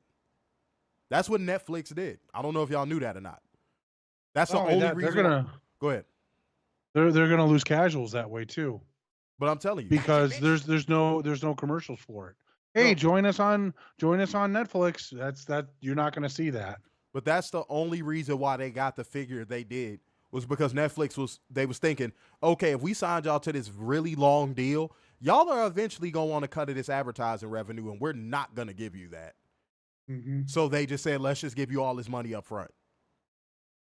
That's what Netflix did. I don't know if y'all knew that or not. That's the
Not
only
only that,
reason. Go ahead.
they're gonna lose casuals that way too,
But I'm telling you,
because there's no commercials for it. Hey,
No.
join us on Netflix. That you're not gonna see that.
but that's the only reason why they got the figure they did, was because Netflix was thinking, okay, if we signed y'all to this really long deal, y'all are eventually gonna want to cut of this advertising revenue, and we're not gonna give you that.
Mm-hmm.
So they just said, let's just give you all this money up front.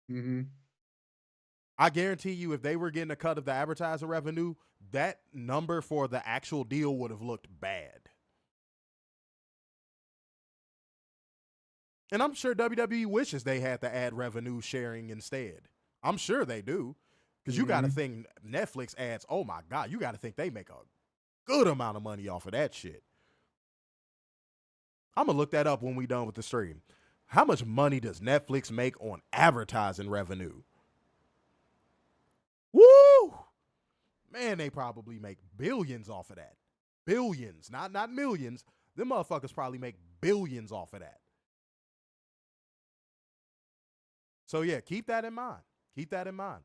Mm-hmm.
I guarantee you, if they were getting a cut of the advertising revenue, that number for the actual deal would have looked bad. And I'm sure WWE wishes they had the ad revenue sharing instead. I'm sure they do. Because you got to think Netflix ads, oh my God, you got to think they make a good amount of money off of that shit. I'm going to look that up when we done with the stream. How much money does Netflix make on advertising revenue? Woo! Man, they probably make billions off of that. Billions, not millions. Them motherfuckers probably make billions off of that. So yeah, keep that in mind. Keep that in mind.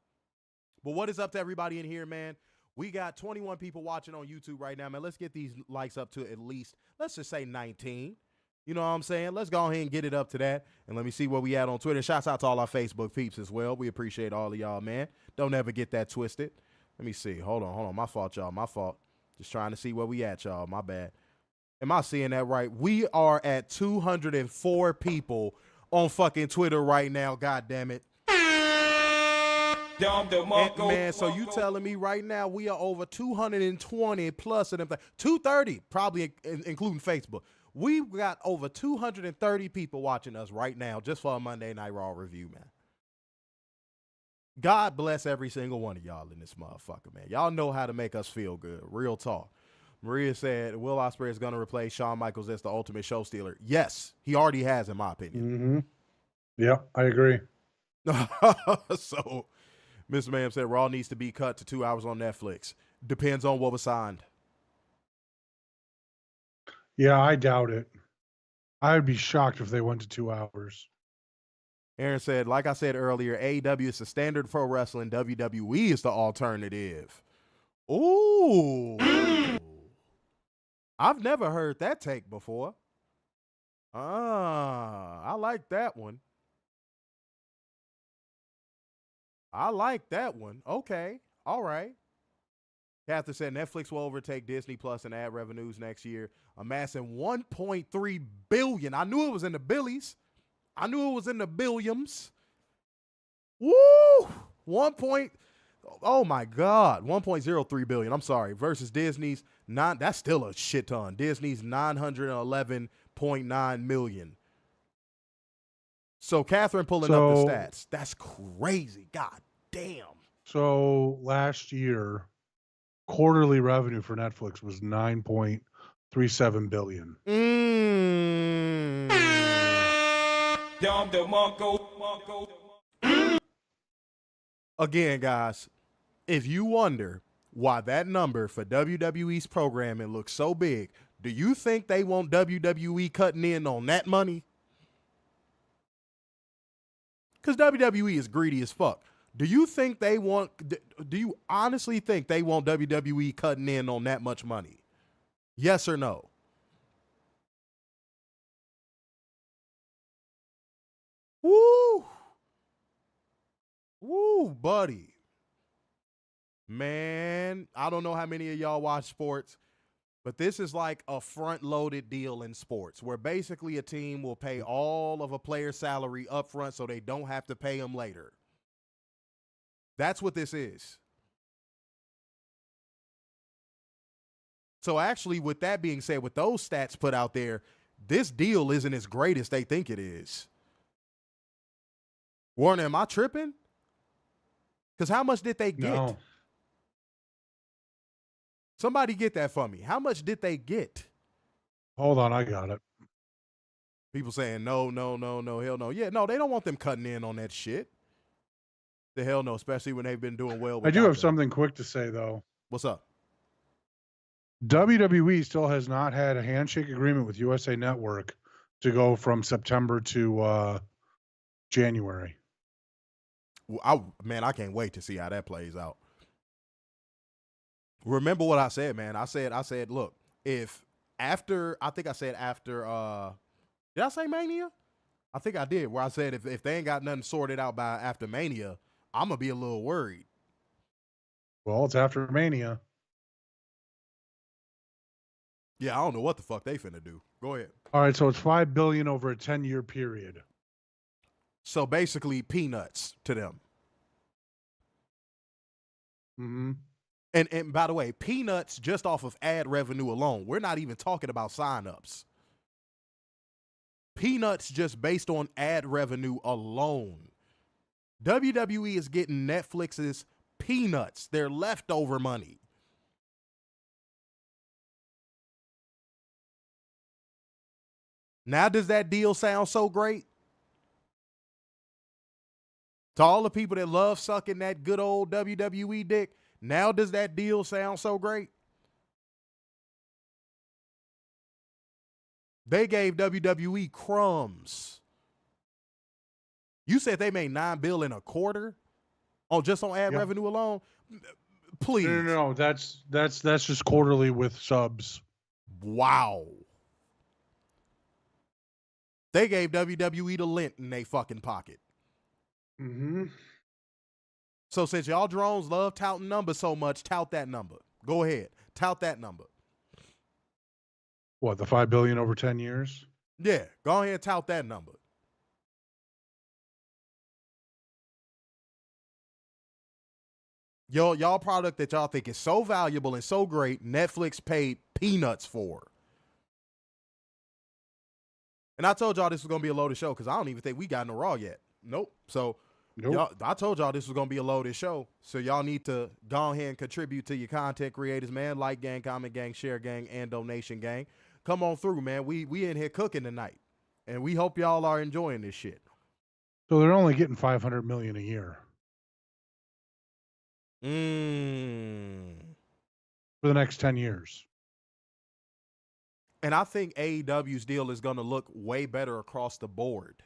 But what is up to everybody in here, man? We got 21 people watching on YouTube right now, man. Let's get these likes up to at least, let's just say 19. You know what I'm saying? Let's go ahead and get it up to that. And let me see what we at on Twitter. Shouts out to all our Facebook peeps as well. We appreciate all of y'all, man. Don't ever get that twisted. Let me see. Hold on. My fault, y'all. My fault. Just trying to see where we at, y'all. My bad. Am I seeing that right? We are at 204 people on fucking Twitter right now. God damn it. Man, so you telling me right now we are over 220 plus of them things. 230, probably including Facebook. We've got over 230 people watching us right now just for a Monday Night Raw review, man. God bless every single one of y'all in this motherfucker, man. Y'all know how to make us feel good. Real talk. Maria said, Will Ospreay is going to replace Shawn Michaels as the ultimate show stealer. Yes, he already has, in my opinion.
Mm-hmm. Yeah, I agree.
So, Mr. Ma'am said Raw needs to be cut to 2 hours on Netflix. Depends on what was signed.
Yeah, I doubt it. I would be shocked if they went to 2 hours.
Aaron said, like I said earlier, AEW is the standard pro wrestling. WWE is the alternative. Ooh. I've never heard that take before. I like that one. Okay. All right. Catherine said Netflix will overtake Disney Plus in ad revenues next year, amassing $1.3 billion. I knew it was in the billies. I knew it was in the billions. Woo! Oh my God, 1.03 billion. I'm sorry. Versus Disney's that's still a shit ton. Disney's 911.9 million. So Catherine pulling up the stats. That's crazy. God damn.
So last year, quarterly revenue for Netflix was $9.37 billion.
Again, guys, if you wonder why that number for WWE's programming looks so big, do you think they want WWE cutting in on that money? Because WWE is greedy as fuck. Do you honestly think they want WWE cutting in on that much money? Yes or no? Woo! Woo, buddy. Man, I don't know how many of y'all watch sports, but this is like a front-loaded deal in sports where basically a team will pay all of a player's salary up front so they don't have to pay them later. That's what this is. So actually, with that being said, with those stats put out there, this deal isn't as great as they think it is. Warner, am I tripping? Because how much did they get?
No.
Somebody get that for me. How much did they get?
Hold on, I got it.
People saying no, hell no. Yeah, no, they don't want them cutting in on that shit. The hell no, especially when they've been doing well.
I do have something quick to say, though.
What's up?
WWE still has not had a handshake agreement with USA Network to go from September to January.
Well, I can't wait to see how that plays out. Remember what I said, man. I said, look, if after, I think I said after, did I say Mania? I think I did, where I said if they ain't got nothing sorted out by after Mania, I'm going to be a little worried.
Well, it's after Mania.
Yeah, I don't know what the fuck they finna do. Go ahead.
All right, so it's $5 billion over a 10-year period.
So basically peanuts to them.
Mm-hmm.
And by the way, peanuts just off of ad revenue alone. We're not even talking about signups. Peanuts just based on ad revenue alone. WWE is getting Netflix's peanuts, their leftover money. Now, does that deal sound so great? To all the people that love sucking that good old WWE dick, now does that deal sound so great? They gave WWE crumbs. You said they made $9 billion a quarter just on ad revenue alone? Please.
No. That's just quarterly with subs.
Wow. They gave WWE the lint in their fucking pocket.
Mm-hmm.
So since y'all drones love touting numbers so much, tout that number. Go ahead. Tout that number.
What, the $5 billion over 10 years?
Yeah, go ahead and tout that number. Y'all product that y'all think is so valuable and so great, Netflix paid peanuts for. And I told y'all this was going to be a loaded show because I don't even think we got no Raw yet. Nope. So I told y'all this was going to be a loaded show. So y'all need to go ahead and contribute to your content creators, man. Like gang, comment gang, share gang, and donation gang. Come on through, man. We in here cooking tonight. And we hope y'all are enjoying this shit.
So they're only getting $500 million a year. For the next 10 years.
And I think AEW's deal is going to look way better across the board.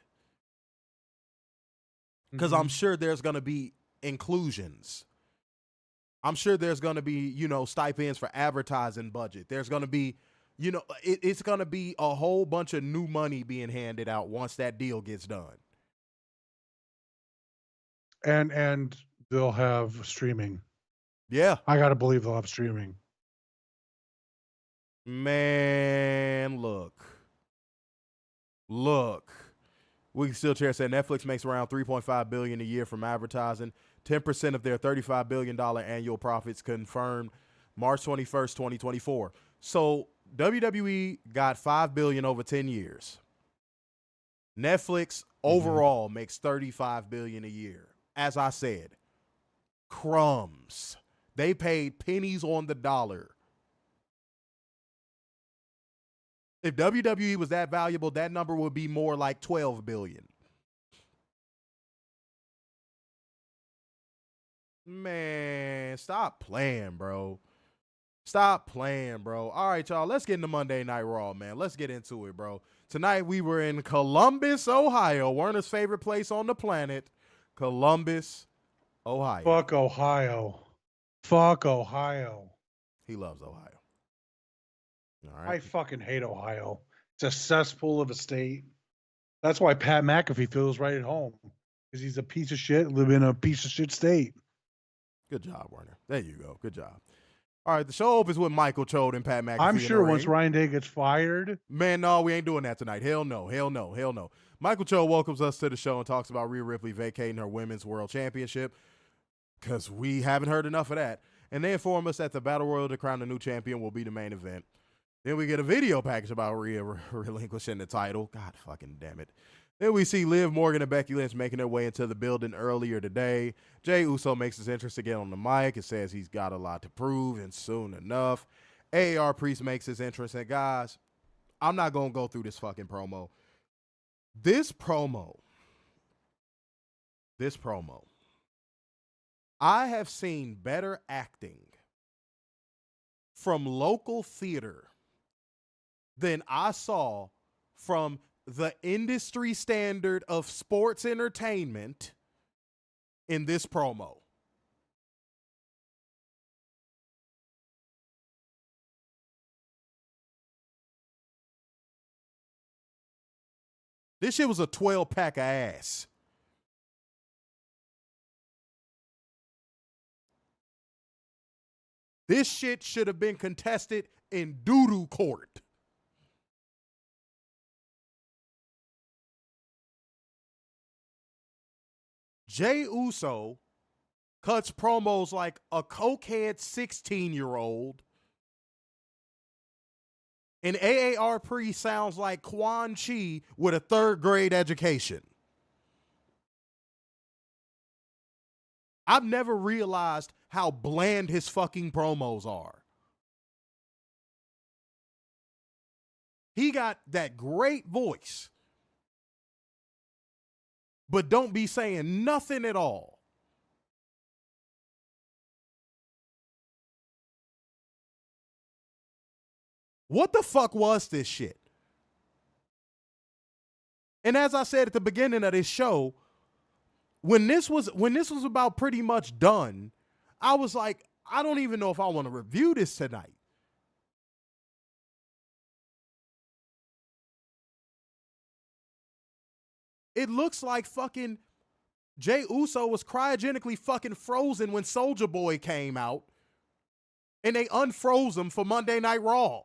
Because I'm sure there's going to be inclusions. I'm sure there's going to be, stipends for advertising budget. There's going to be, it's going to be a whole bunch of new money being handed out once that deal gets done.
And they'll have streaming.
Yeah.
I got to believe they'll have streaming.
Man, look. We can still chair said Netflix makes around $3.5 billion a year from advertising. 10% of their $35 billion annual profits confirmed March 21st, 2024. So WWE got $5 billion over 10 years. Netflix overall makes $35 billion a year. As I said, crumbs. They paid pennies on the dollar. If WWE was that valuable, that number would be more like $12 billion. Man, stop playing, bro. Stop playing, bro. All right, y'all, let's get into Monday Night Raw, man. Let's get into it, bro. Tonight we were in Columbus, Ohio, Werner's favorite place on the planet, Columbus, Ohio.
Fuck Ohio. Fuck Ohio.
He loves Ohio. All right.
I fucking hate Ohio. It's a cesspool of a state. That's why Pat McAfee feels right at home. Because he's a piece of shit, living in a piece of shit state.
Good job, Werner. There you go. Good job. All right, the show opens with Michael Chode and Pat McAfee.
I'm sure once
ring.
Ryan Day gets fired.
Man, no, we ain't doing that tonight. Hell no. Michael Chode welcomes us to the show and talks about Rhea Ripley vacating her Women's World Championship. Because we haven't heard enough of that. And they inform us that the Battle Royal to crown the new champion will be the main event. Then we get a video package about Rhea relinquishing the title. God fucking damn it. Then we see Liv Morgan and Becky Lynch making their way into the building earlier today. Jey Uso makes his entrance again on the mic and says he's got a lot to prove, and soon enough, AAR Priest makes his entrance. And guys, I'm not going to go through this fucking promo. This promo. I have seen better acting from local theater than I saw from the industry standard of sports entertainment in this promo. This shit was a 12-pack of ass. This shit should have been contested in doo-doo court. Jey Uso cuts promos like a cokehead 16-year-old. And AAR Priest sounds like Quan Chi with a third-grade education. I've never realized how bland his fucking promos are. He got that great voice, but don't be saying nothing at all. What the fuck was this shit? And as I said at the beginning of this show, when this was about pretty much done, I was like, I don't even know if I want to review this tonight. It looks like fucking Jey Uso was cryogenically fucking frozen when Soulja Boy came out, and they unfroze him for Monday Night Raw.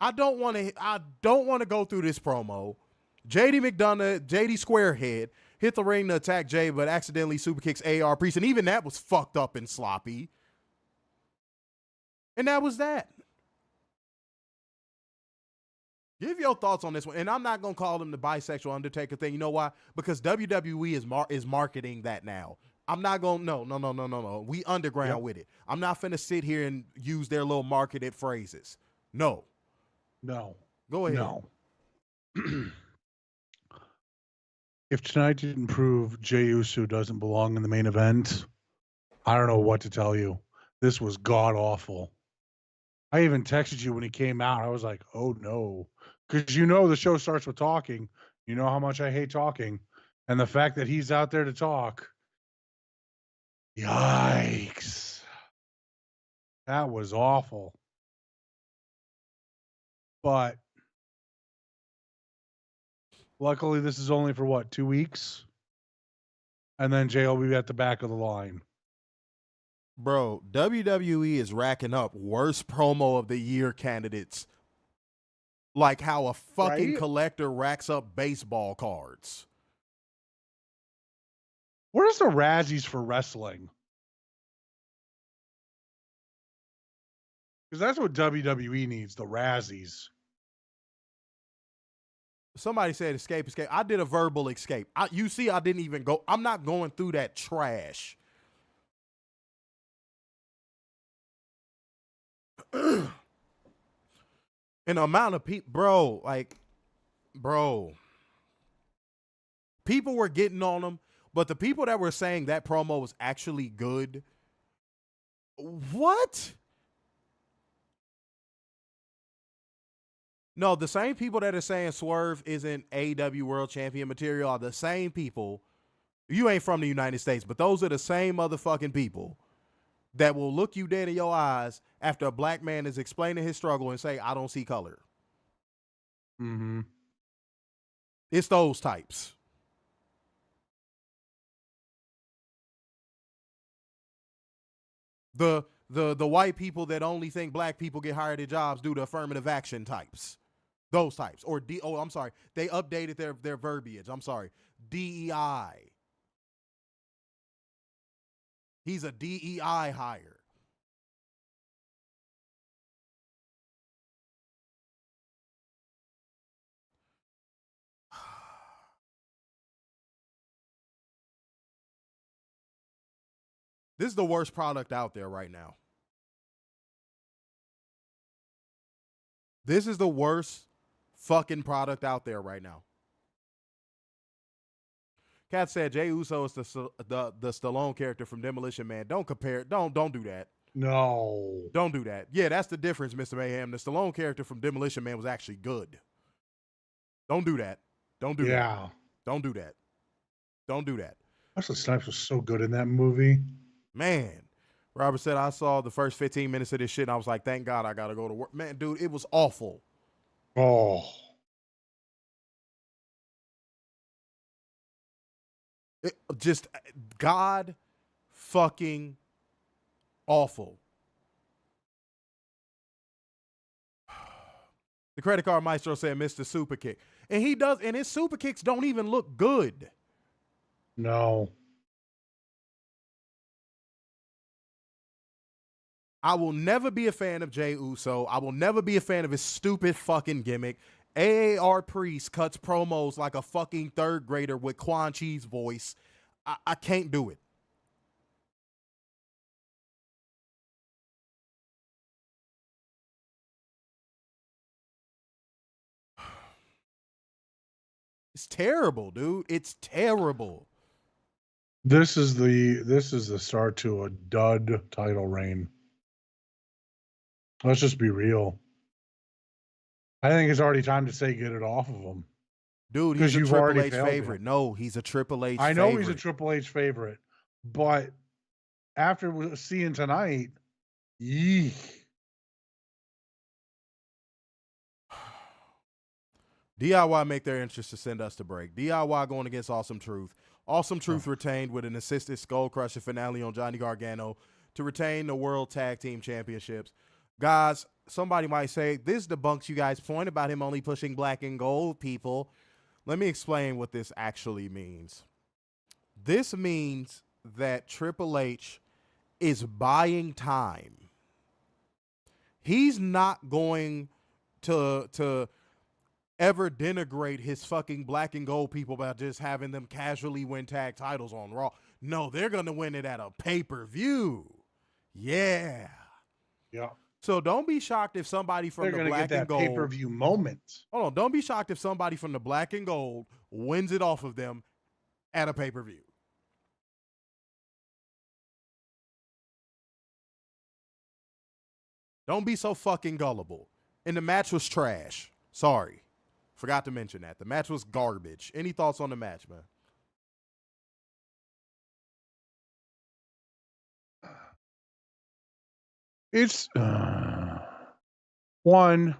I don't want to go through this promo. JD McDonagh, JD Squarehead, hit the ring to attack Jay, but accidentally super kicks AR Priest, and even that was fucked up and sloppy. And that was that. Give your thoughts on this one. And I'm not going to call him the bisexual Undertaker thing. You know why? Because WWE is marketing that now. I'm not going to, no. We underground with it. I'm not finna sit here and use their little marketed phrases. No.
No.
Go ahead.
No. If tonight didn't prove Jey Uso doesn't belong in the main event, I don't know what to tell you. This was god awful. I even texted you when he came out. I was like, oh no. Because you know the show starts with talking. You know how much I hate talking. And the fact that he's out there to talk. Yikes. That was awful. But luckily, this is only for what, 2 weeks? And then Jay will be at the back of the line.
Bro, WWE is racking up worst promo of the year candidates. Like how a fucking collector racks up baseball cards.
Where's the Razzies for wrestling? Because that's what WWE needs, the Razzies.
Somebody said escape. I did a verbal escape. You see, I didn't even go. I'm not going through that trash. An amount of people, bro. People were getting on them, but the people that were saying that promo was actually good. What? No, the same people that are saying Swerve isn't AEW World Champion material are the same people. You ain't from the United States, but those are the same motherfucking people that will look you dead in your eyes after a black man is explaining his struggle and say, I don't see color.
Mm-hmm.
It's those types. The white people that only think black people get hired at jobs due to affirmative action types. Those types. Or I'm sorry. They updated their verbiage. I'm sorry. DEI. He's a DEI hire. This is the worst product out there right now. This is the worst fucking product out there right now. Kat said Jey Uso is the Stallone character from Demolition Man. Don't compare. Don't do that.
No.
Don't do that. Yeah, that's the difference, Mr. Mayhem. The Stallone character from Demolition Man was actually good. Don't do that. Don't do that.
Yeah.
Don't do that. Don't do that.
Wesley Snipes was so good in that movie.
Man. Robert said, I saw the first 15 minutes of this shit, and I was like, thank God I got to go to work. Man, dude, it was awful.
Oh.
Just God fucking awful. The credit card maestro said Mr. Super Kick. And he does, and his super kicks don't even look good.
No.
I will never be a fan of Jey Uso. I will never be a fan of his stupid fucking gimmick. AAR Priest cuts promos like a fucking third grader with Quan Chi's voice. I can't do it. It's terrible, dude. It's terrible.
This is the start to a dud title reign. Let's just be real. I think it's already time to say get it off of him.
Dude, he's a
you've
Triple
already
H
failed
favorite.
him.
No, he's a Triple H
I know
favorite.
he's a Triple H favorite, but after seeing tonight, yee.
DIY make their interest to send us to break. DIY going against Awesome Truth. Awesome Truth retained with an assisted Skull Crusher finale on Johnny Gargano to retain the World Tag Team Championships. Guys, somebody might say, this debunks you guys' point about him only pushing black and gold people. Let me explain what this actually means. This means that Triple H is buying time. He's not going to ever denigrate his fucking black and gold people by just having them casually win tag titles on Raw. No, they're going to win it at a pay-per-view. Yeah.
Yeah.
So don't be shocked if somebody from the black and gold
pay-per-view moment.
Hold on, don't be shocked if somebody from the black and gold wins it off of them at a pay-per-view. Don't be so fucking gullible. And the match was trash. Sorry. Forgot to mention that. The match was garbage. Any thoughts on the match, man?
It's one,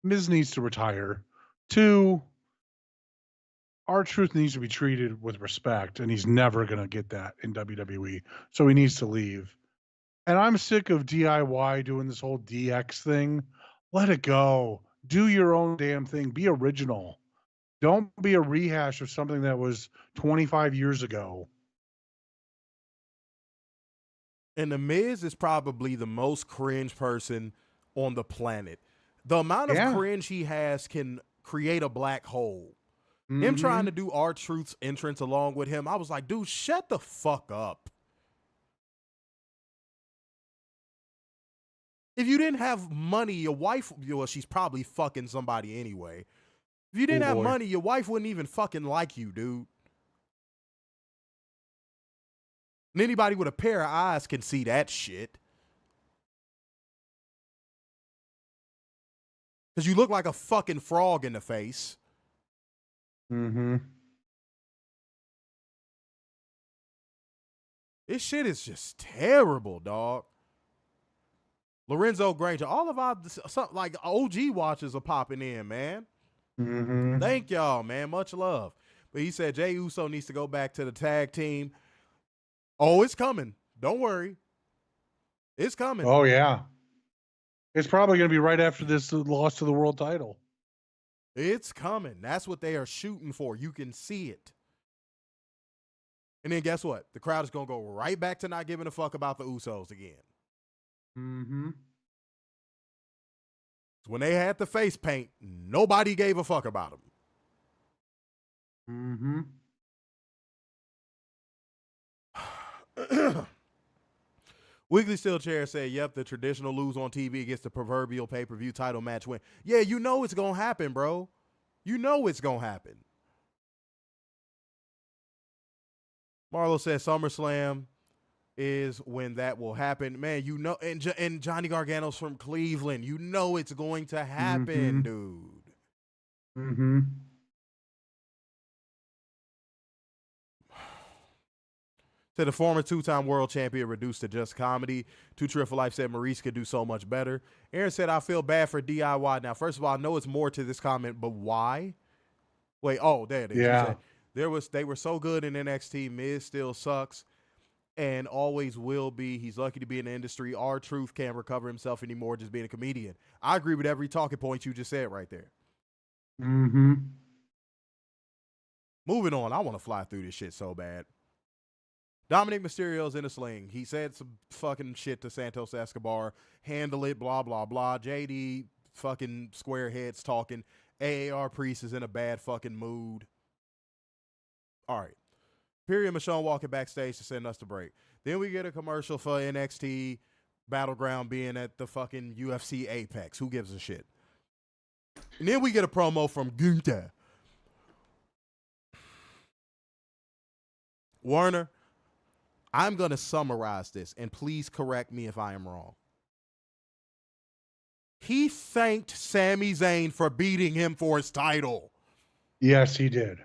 Miz needs to retire. Two, R-Truth needs to be treated with respect, and he's never going to get that in WWE. So he needs to leave. And I'm sick of DIY doing this whole DX thing. Let it go. Do your own damn thing. Be original. Don't be a rehash of something that was 25 years ago.
And The Miz is probably the most cringe person on the planet. The amount of cringe he has can create a black hole. Mm-hmm. Him trying to do R-Truth's entrance along with him, I was like, dude, shut the fuck up. If you didn't have money, your wife, well, she's probably fucking somebody anyway. If you didn't have money, your wife wouldn't even fucking like you, dude. And anybody with a pair of eyes can see that shit. Because you look like a fucking frog in the face.
Mm-hmm.
This shit is just terrible, dog. Lorenzo Granger, all of our like OG watchers are popping in, man.
Mm-hmm.
Thank y'all, man. Much love. But he said Jey Uso needs to go back to the tag team. Oh, it's coming. Don't worry. It's coming.
Oh, yeah. It's probably going to be right after this loss to the world title.
It's coming. That's what they are shooting for. You can see it. And then guess what? The crowd is going to go right back to not giving a fuck about the Usos again.
Mm-hmm.
When they had the face paint, nobody gave a fuck about them.
Mm-hmm.
Weekly Steel Chair said, yep, the traditional lose on TV gets the proverbial pay-per-view title match win. Yeah, you know it's going to happen, bro. You know it's going to happen. Marlo said SummerSlam is when that will happen. Man, you know, and Johnny Gargano's from Cleveland. You know it's going to happen, dude.
Mm-hmm.
To the former two-time world champion reduced to just comedy. Two Triple Life said Maurice could do so much better. Aaron said, I feel bad for DIY. Now, first of all, I know it's more to this comment, but why? Wait, oh, there it is.
Yeah.
They were so good in NXT. Miz still sucks and always will be. He's lucky to be in the industry. R-Truth can't recover himself anymore just being a comedian. I agree with every talking point you just said right there.
Mm-hmm.
Moving on. I want to fly through this shit so bad. Dominik Mysterio's in a sling. He said some fucking shit to Santos Escobar. Handle it, blah, blah, blah. JD fucking squareheads talking. AAR Priest is in a bad fucking mood. All right. Period. Michonne walking backstage to send us the break. Then we get a commercial for NXT Battleground being at the fucking UFC Apex. Who gives a shit? And then we get a promo from GUNTHER. Werner, I'm going to summarize this, and please correct me if I am wrong. He thanked Sami Zayn for beating him for his title.
Yes, he did.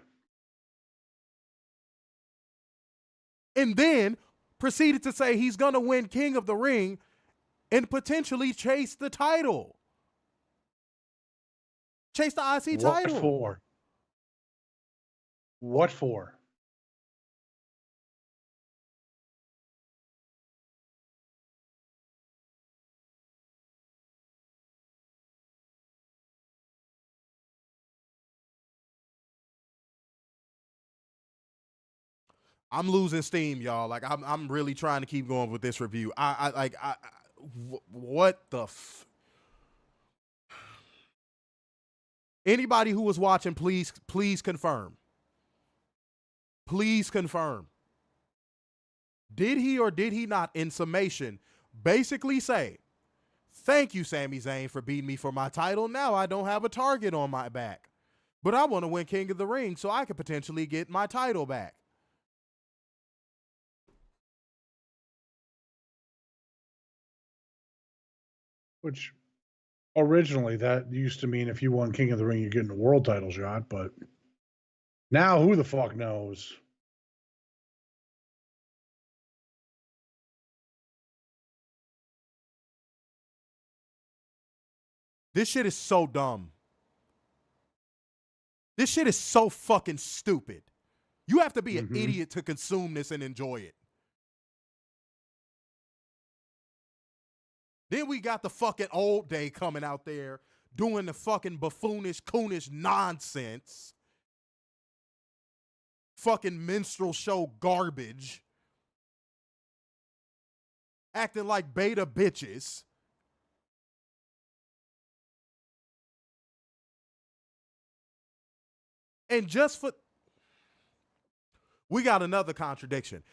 And then proceeded to say he's going to win King of the Ring and potentially chase the title. Chase the IC title.
What for? What for?
I'm losing steam, y'all. Like I'm really trying to keep going with this review. What the Anybody who was watching, please confirm. Please confirm. Did he or did he not, in summation, basically say, thank you, Sami Zayn, for beating me for my title. Now I don't have a target on my back. But I want to win King of the Ring so I could potentially get my title back.
Which originally that used to mean if you won King of the Ring, you're getting a world title shot. But now who the fuck knows?
This shit is so dumb. This shit is so fucking stupid. You have to be an idiot to consume this and enjoy it. Then we got the fucking Old Day coming out there doing the fucking buffoonish, coonish nonsense. Fucking minstrel show garbage. Acting like beta bitches. And just for... We got another contradiction.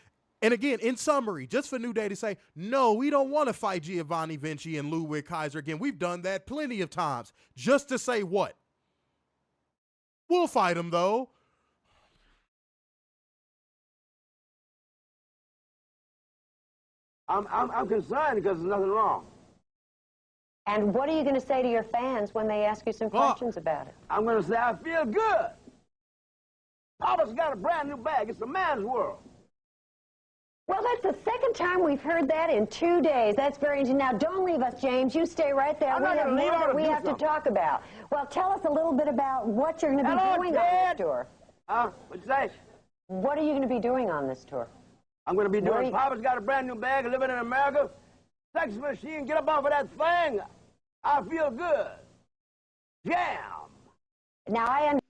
And again, in summary, just for New Day to say, no, we don't want to fight Giovanni Vinci and Ludwig Kaiser again. We've done that plenty of times. Just to say what? We'll fight them, though.
I'm concerned because there's nothing wrong.
And what are you going to say to your fans when they ask you some questions about it?
I'm going to say I feel good. Papa's got a brand new bag. It's a man's world.
Well, that's the second time we've heard that in 2 days. That's very interesting. Now, don't leave us, James. You stay right there.
I'm not gonna leave.
We have to talk about. Well, tell us a little bit about what you're going to be doing on this tour.
What'd you say?
What are you going to be doing on this tour?
I'm going to be doing Papa's got a brand new bag, living in America. Sex machine, get up off of that thing. I feel good. Jam.
Now, I understand.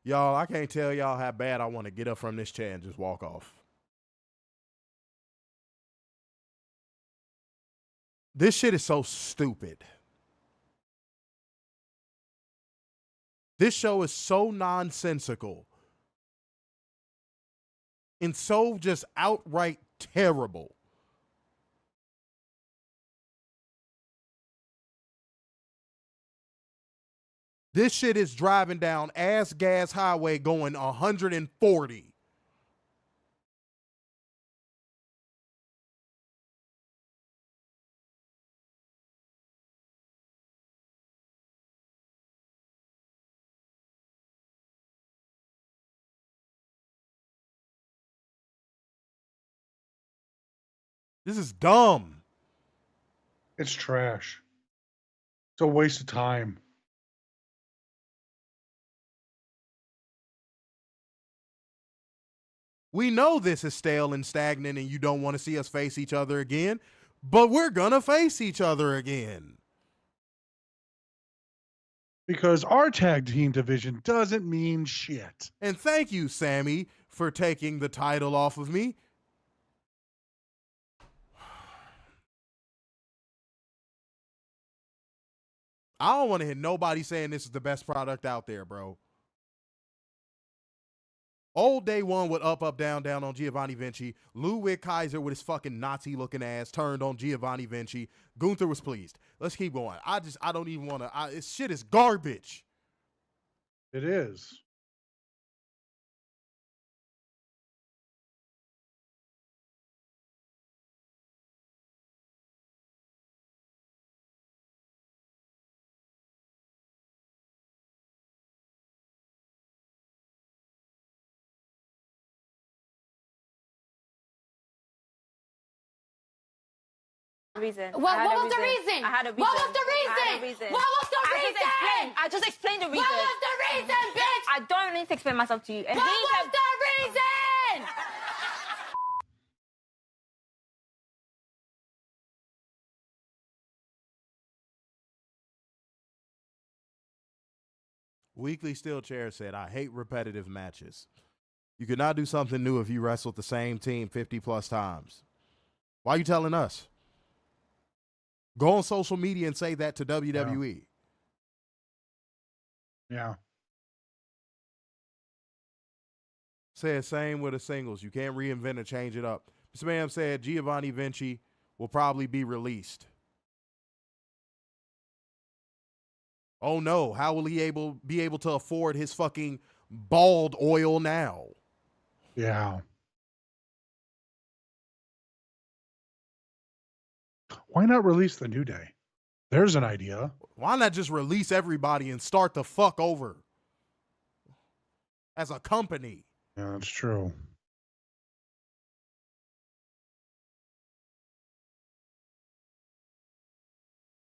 Y'all, I can't tell y'all how bad I want to get up from this chair and just walk off. This shit is so stupid. This show is so nonsensical and so just outright terrible. This shit is driving down ass gas highway going 140. This is dumb.
It's trash. It's a waste of time.
We know this is stale and stagnant and you don't want to see us face each other again, but we're going to face each other again.
Because our tag team division doesn't mean shit.
And thank you, Sammy, for taking the title off of me. I don't want to hear nobody saying this is the best product out there, bro. Old Day One with up, down, down on Giovanni Vinci. Ludwig Kaiser with his fucking Nazi-looking ass turned on Giovanni Vinci. Gunther was pleased. Let's keep going. I don't even want to. This shit is garbage.
It is.
Reason.
What was the reason?
I had a reason.
What was the reason? What was the reason?
I just explained the reason.
What was the reason, bitch?
I don't need to explain myself to you. And
what was the reason?
Weekly Steel Chair said, I hate repetitive matches. You could not do something new if you wrestled the same team 50 plus times. Why are you telling us? Go on social media and say that to WWE.
Yeah.
Said same with the singles. You can't reinvent or change it up. This man said Giovanni Vinci will probably be released. Oh no, how will he be able to afford his fucking bald oil now?
Yeah. Why not release the New Day? There's an idea.
Why not just release everybody and start the fuck over as a company?
Yeah, that's true.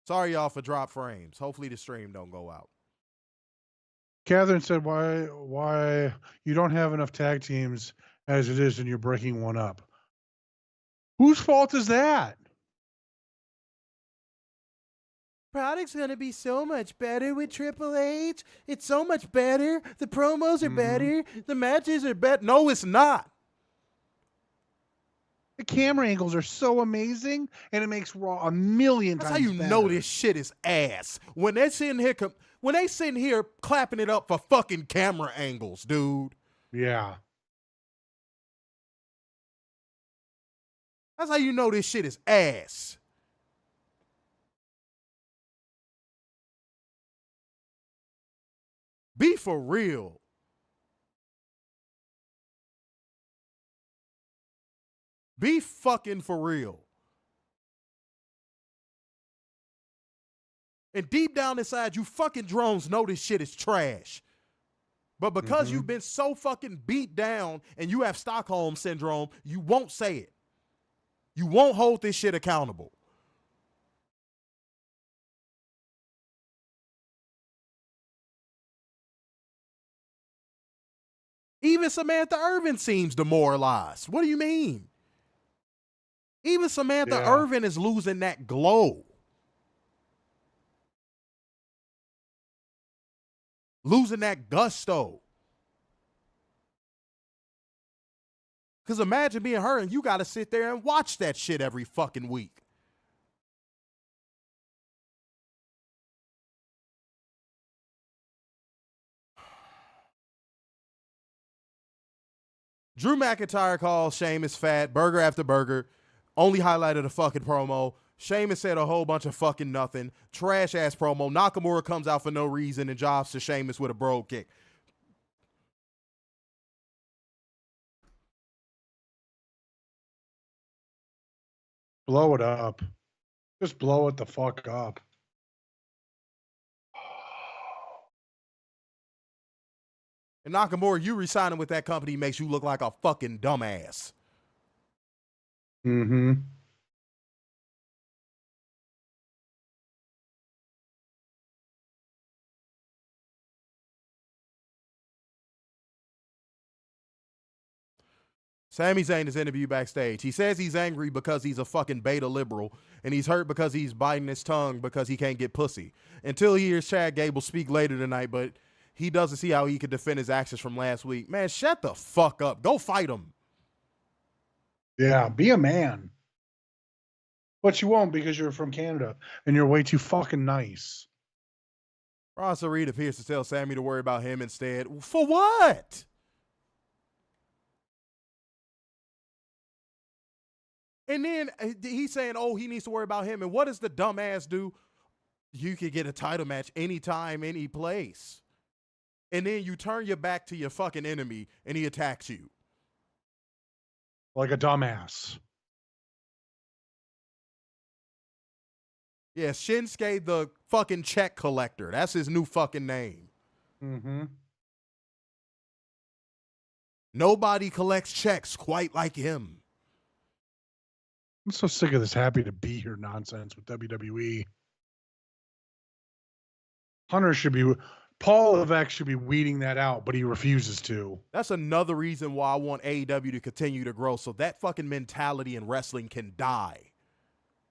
Sorry, y'all, for drop frames. Hopefully the stream don't go out.
Catherine said, why you don't have enough tag teams as it is and you're breaking one up. Whose fault is that?
Product's going to be so much better with Triple H. It's so much better. The promos are better. The matches are better. No, it's not.
The camera angles are so amazing, and it makes Raw a million
That's
times
how you
better.
know this shit is ass. When they're sitting here clapping it up for fucking camera angles, dude.
Yeah.
That's how you know this shit is ass. Be for real. Be fucking for real. And deep down inside, you fucking drones know this shit is trash. But because you've been so fucking beat down and you have Stockholm syndrome, you won't say it. You won't hold this shit accountable. Even Samantha Irvin seems demoralized. What do you mean? Even Samantha Irvin is losing that glow. Losing that gusto. Because imagine being her and you got to sit there and watch that shit every fucking week. Drew McIntyre calls Sheamus fat, burger after burger. Only highlighted a fucking promo. Sheamus said a whole bunch of fucking nothing. Trash ass promo. Nakamura comes out for no reason and jobs to Sheamus with a bro kick.
Blow it up. Just blow it the fuck up.
And Nakamura, you resigning with that company makes you look like a fucking dumbass.
Mm-hmm.
Sami Zayn is interviewed backstage. He says he's angry because he's a fucking beta liberal, and he's hurt because he's biting his tongue because he can't get pussy. Until he hears Chad Gable speak later tonight, but he doesn't see how he could defend his actions from last week. Man, shut the fuck up. Go fight him.
Yeah, be a man. But you won't because you're from Canada and you're way too fucking nice.
Ross Reed appears to tell Sammy to worry about him instead. For what? And then he's saying, oh, he needs to worry about him. And what does the dumbass do? You could get a title match anytime, any place. And then you turn your back to your fucking enemy and he attacks you.
Like a dumbass.
Yeah, Shinsuke the fucking check collector. That's his new fucking name.
Mm-hmm.
Nobody collects checks quite like him.
I'm so sick of this happy to be here nonsense with WWE. Paul Levesque should be weeding that out, but he refuses to.
That's another reason why I want AEW to continue to grow, so that fucking mentality in wrestling can die.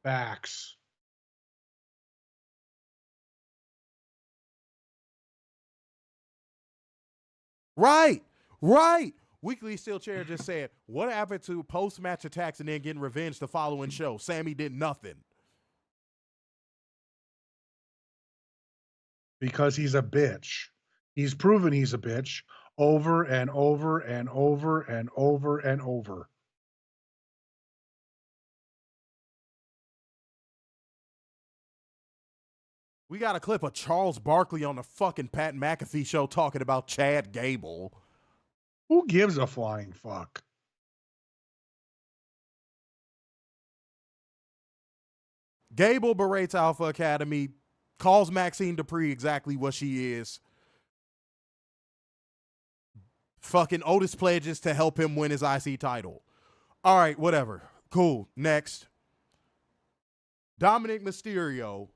Facts.
Right, right. Weekly Steel Chair just said, what happened to post-match attacks and then getting revenge the following show? Sammy did nothing.
Because he's a bitch. He's proven he's a bitch over and over and over and over and over.
We got a clip of Charles Barkley on the fucking Pat McAfee show talking about Chad Gable.
Who gives a flying fuck?
Gable berates Alpha Academy, calls Maxine Dupree exactly what she is. Fucking Otis pledges to help him win his IC title. All right, whatever. Cool. Next. Dominik Mysterio,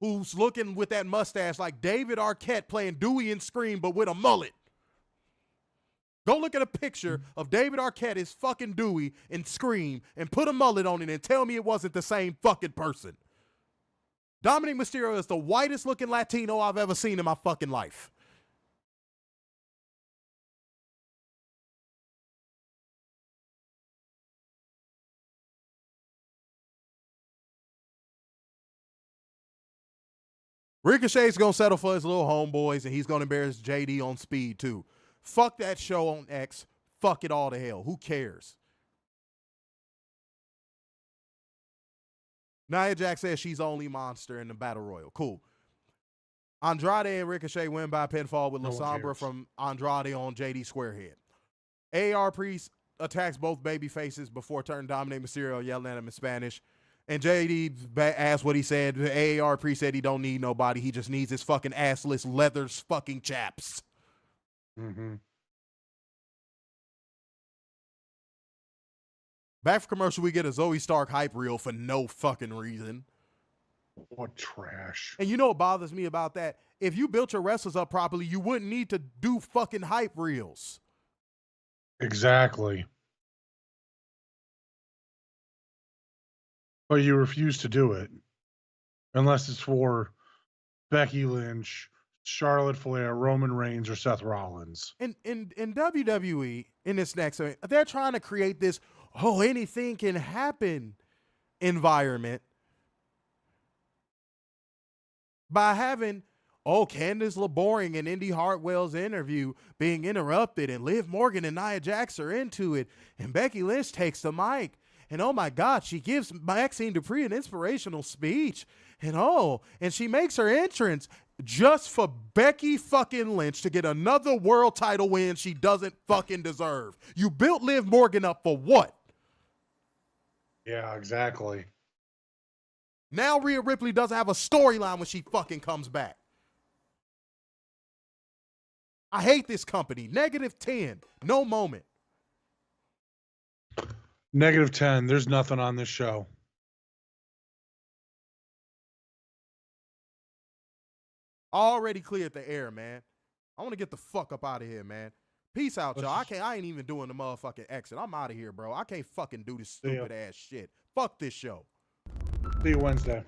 who's looking with that mustache like David Arquette playing Dewey in Scream, but with a mullet. Go look at a picture of David Arquette as fucking Dewey in Scream and put a mullet on it and tell me it wasn't the same fucking person. Dominik Mysterio is the whitest looking Latino I've ever seen in my fucking life. Ricochet's going to settle for his little homeboys, and he's going to embarrass JD on Speed, too. Fuck that show on X. Fuck it all to hell. Who cares? Nia Jax says she's only monster in the Battle Royal. Cool. Andrade and Ricochet win by pinfall with La Sombra from Andrade on JD Squarehead. AR Priest attacks both baby faces before turning Dominik Mysterio, yelling at him in Spanish. And JD asked what he said. AAR Priest said he don't need nobody. He just needs his fucking assless leathers fucking chaps.
Mm-hmm.
Back for commercial, we get a Zoe Stark hype reel for no fucking reason.
What trash.
And you know what bothers me about that? If you built your wrestlers up properly, you wouldn't need to do fucking hype reels.
Exactly. But you refuse to do it unless it's for Becky Lynch, Charlotte Flair, Roman Reigns, or Seth Rollins.
In WWE, in this next, they're trying to create this, oh, anything can happen environment by having, oh, Candice LeBoring and Indy Hartwell's interview being interrupted, and Liv Morgan and Nia Jax are into it, and Becky Lynch takes the mic. And oh my God, she gives Maxine Dupree an inspirational speech. And she makes her entrance just for Becky fucking Lynch to get another world title win she doesn't fucking deserve. You built Liv Morgan up for what?
Yeah, exactly.
Now Rhea Ripley doesn't have a storyline when she fucking comes back. I hate this company. -10. No moment.
-10. There's nothing on this show.
Already cleared the air, man. I want to get the fuck up out of here, man. Peace out, y'all. I ain't even doing the motherfucking exit. I'm out of here, bro. I can't fucking do this stupid ass shit. Fuck this show.
See you Wednesday.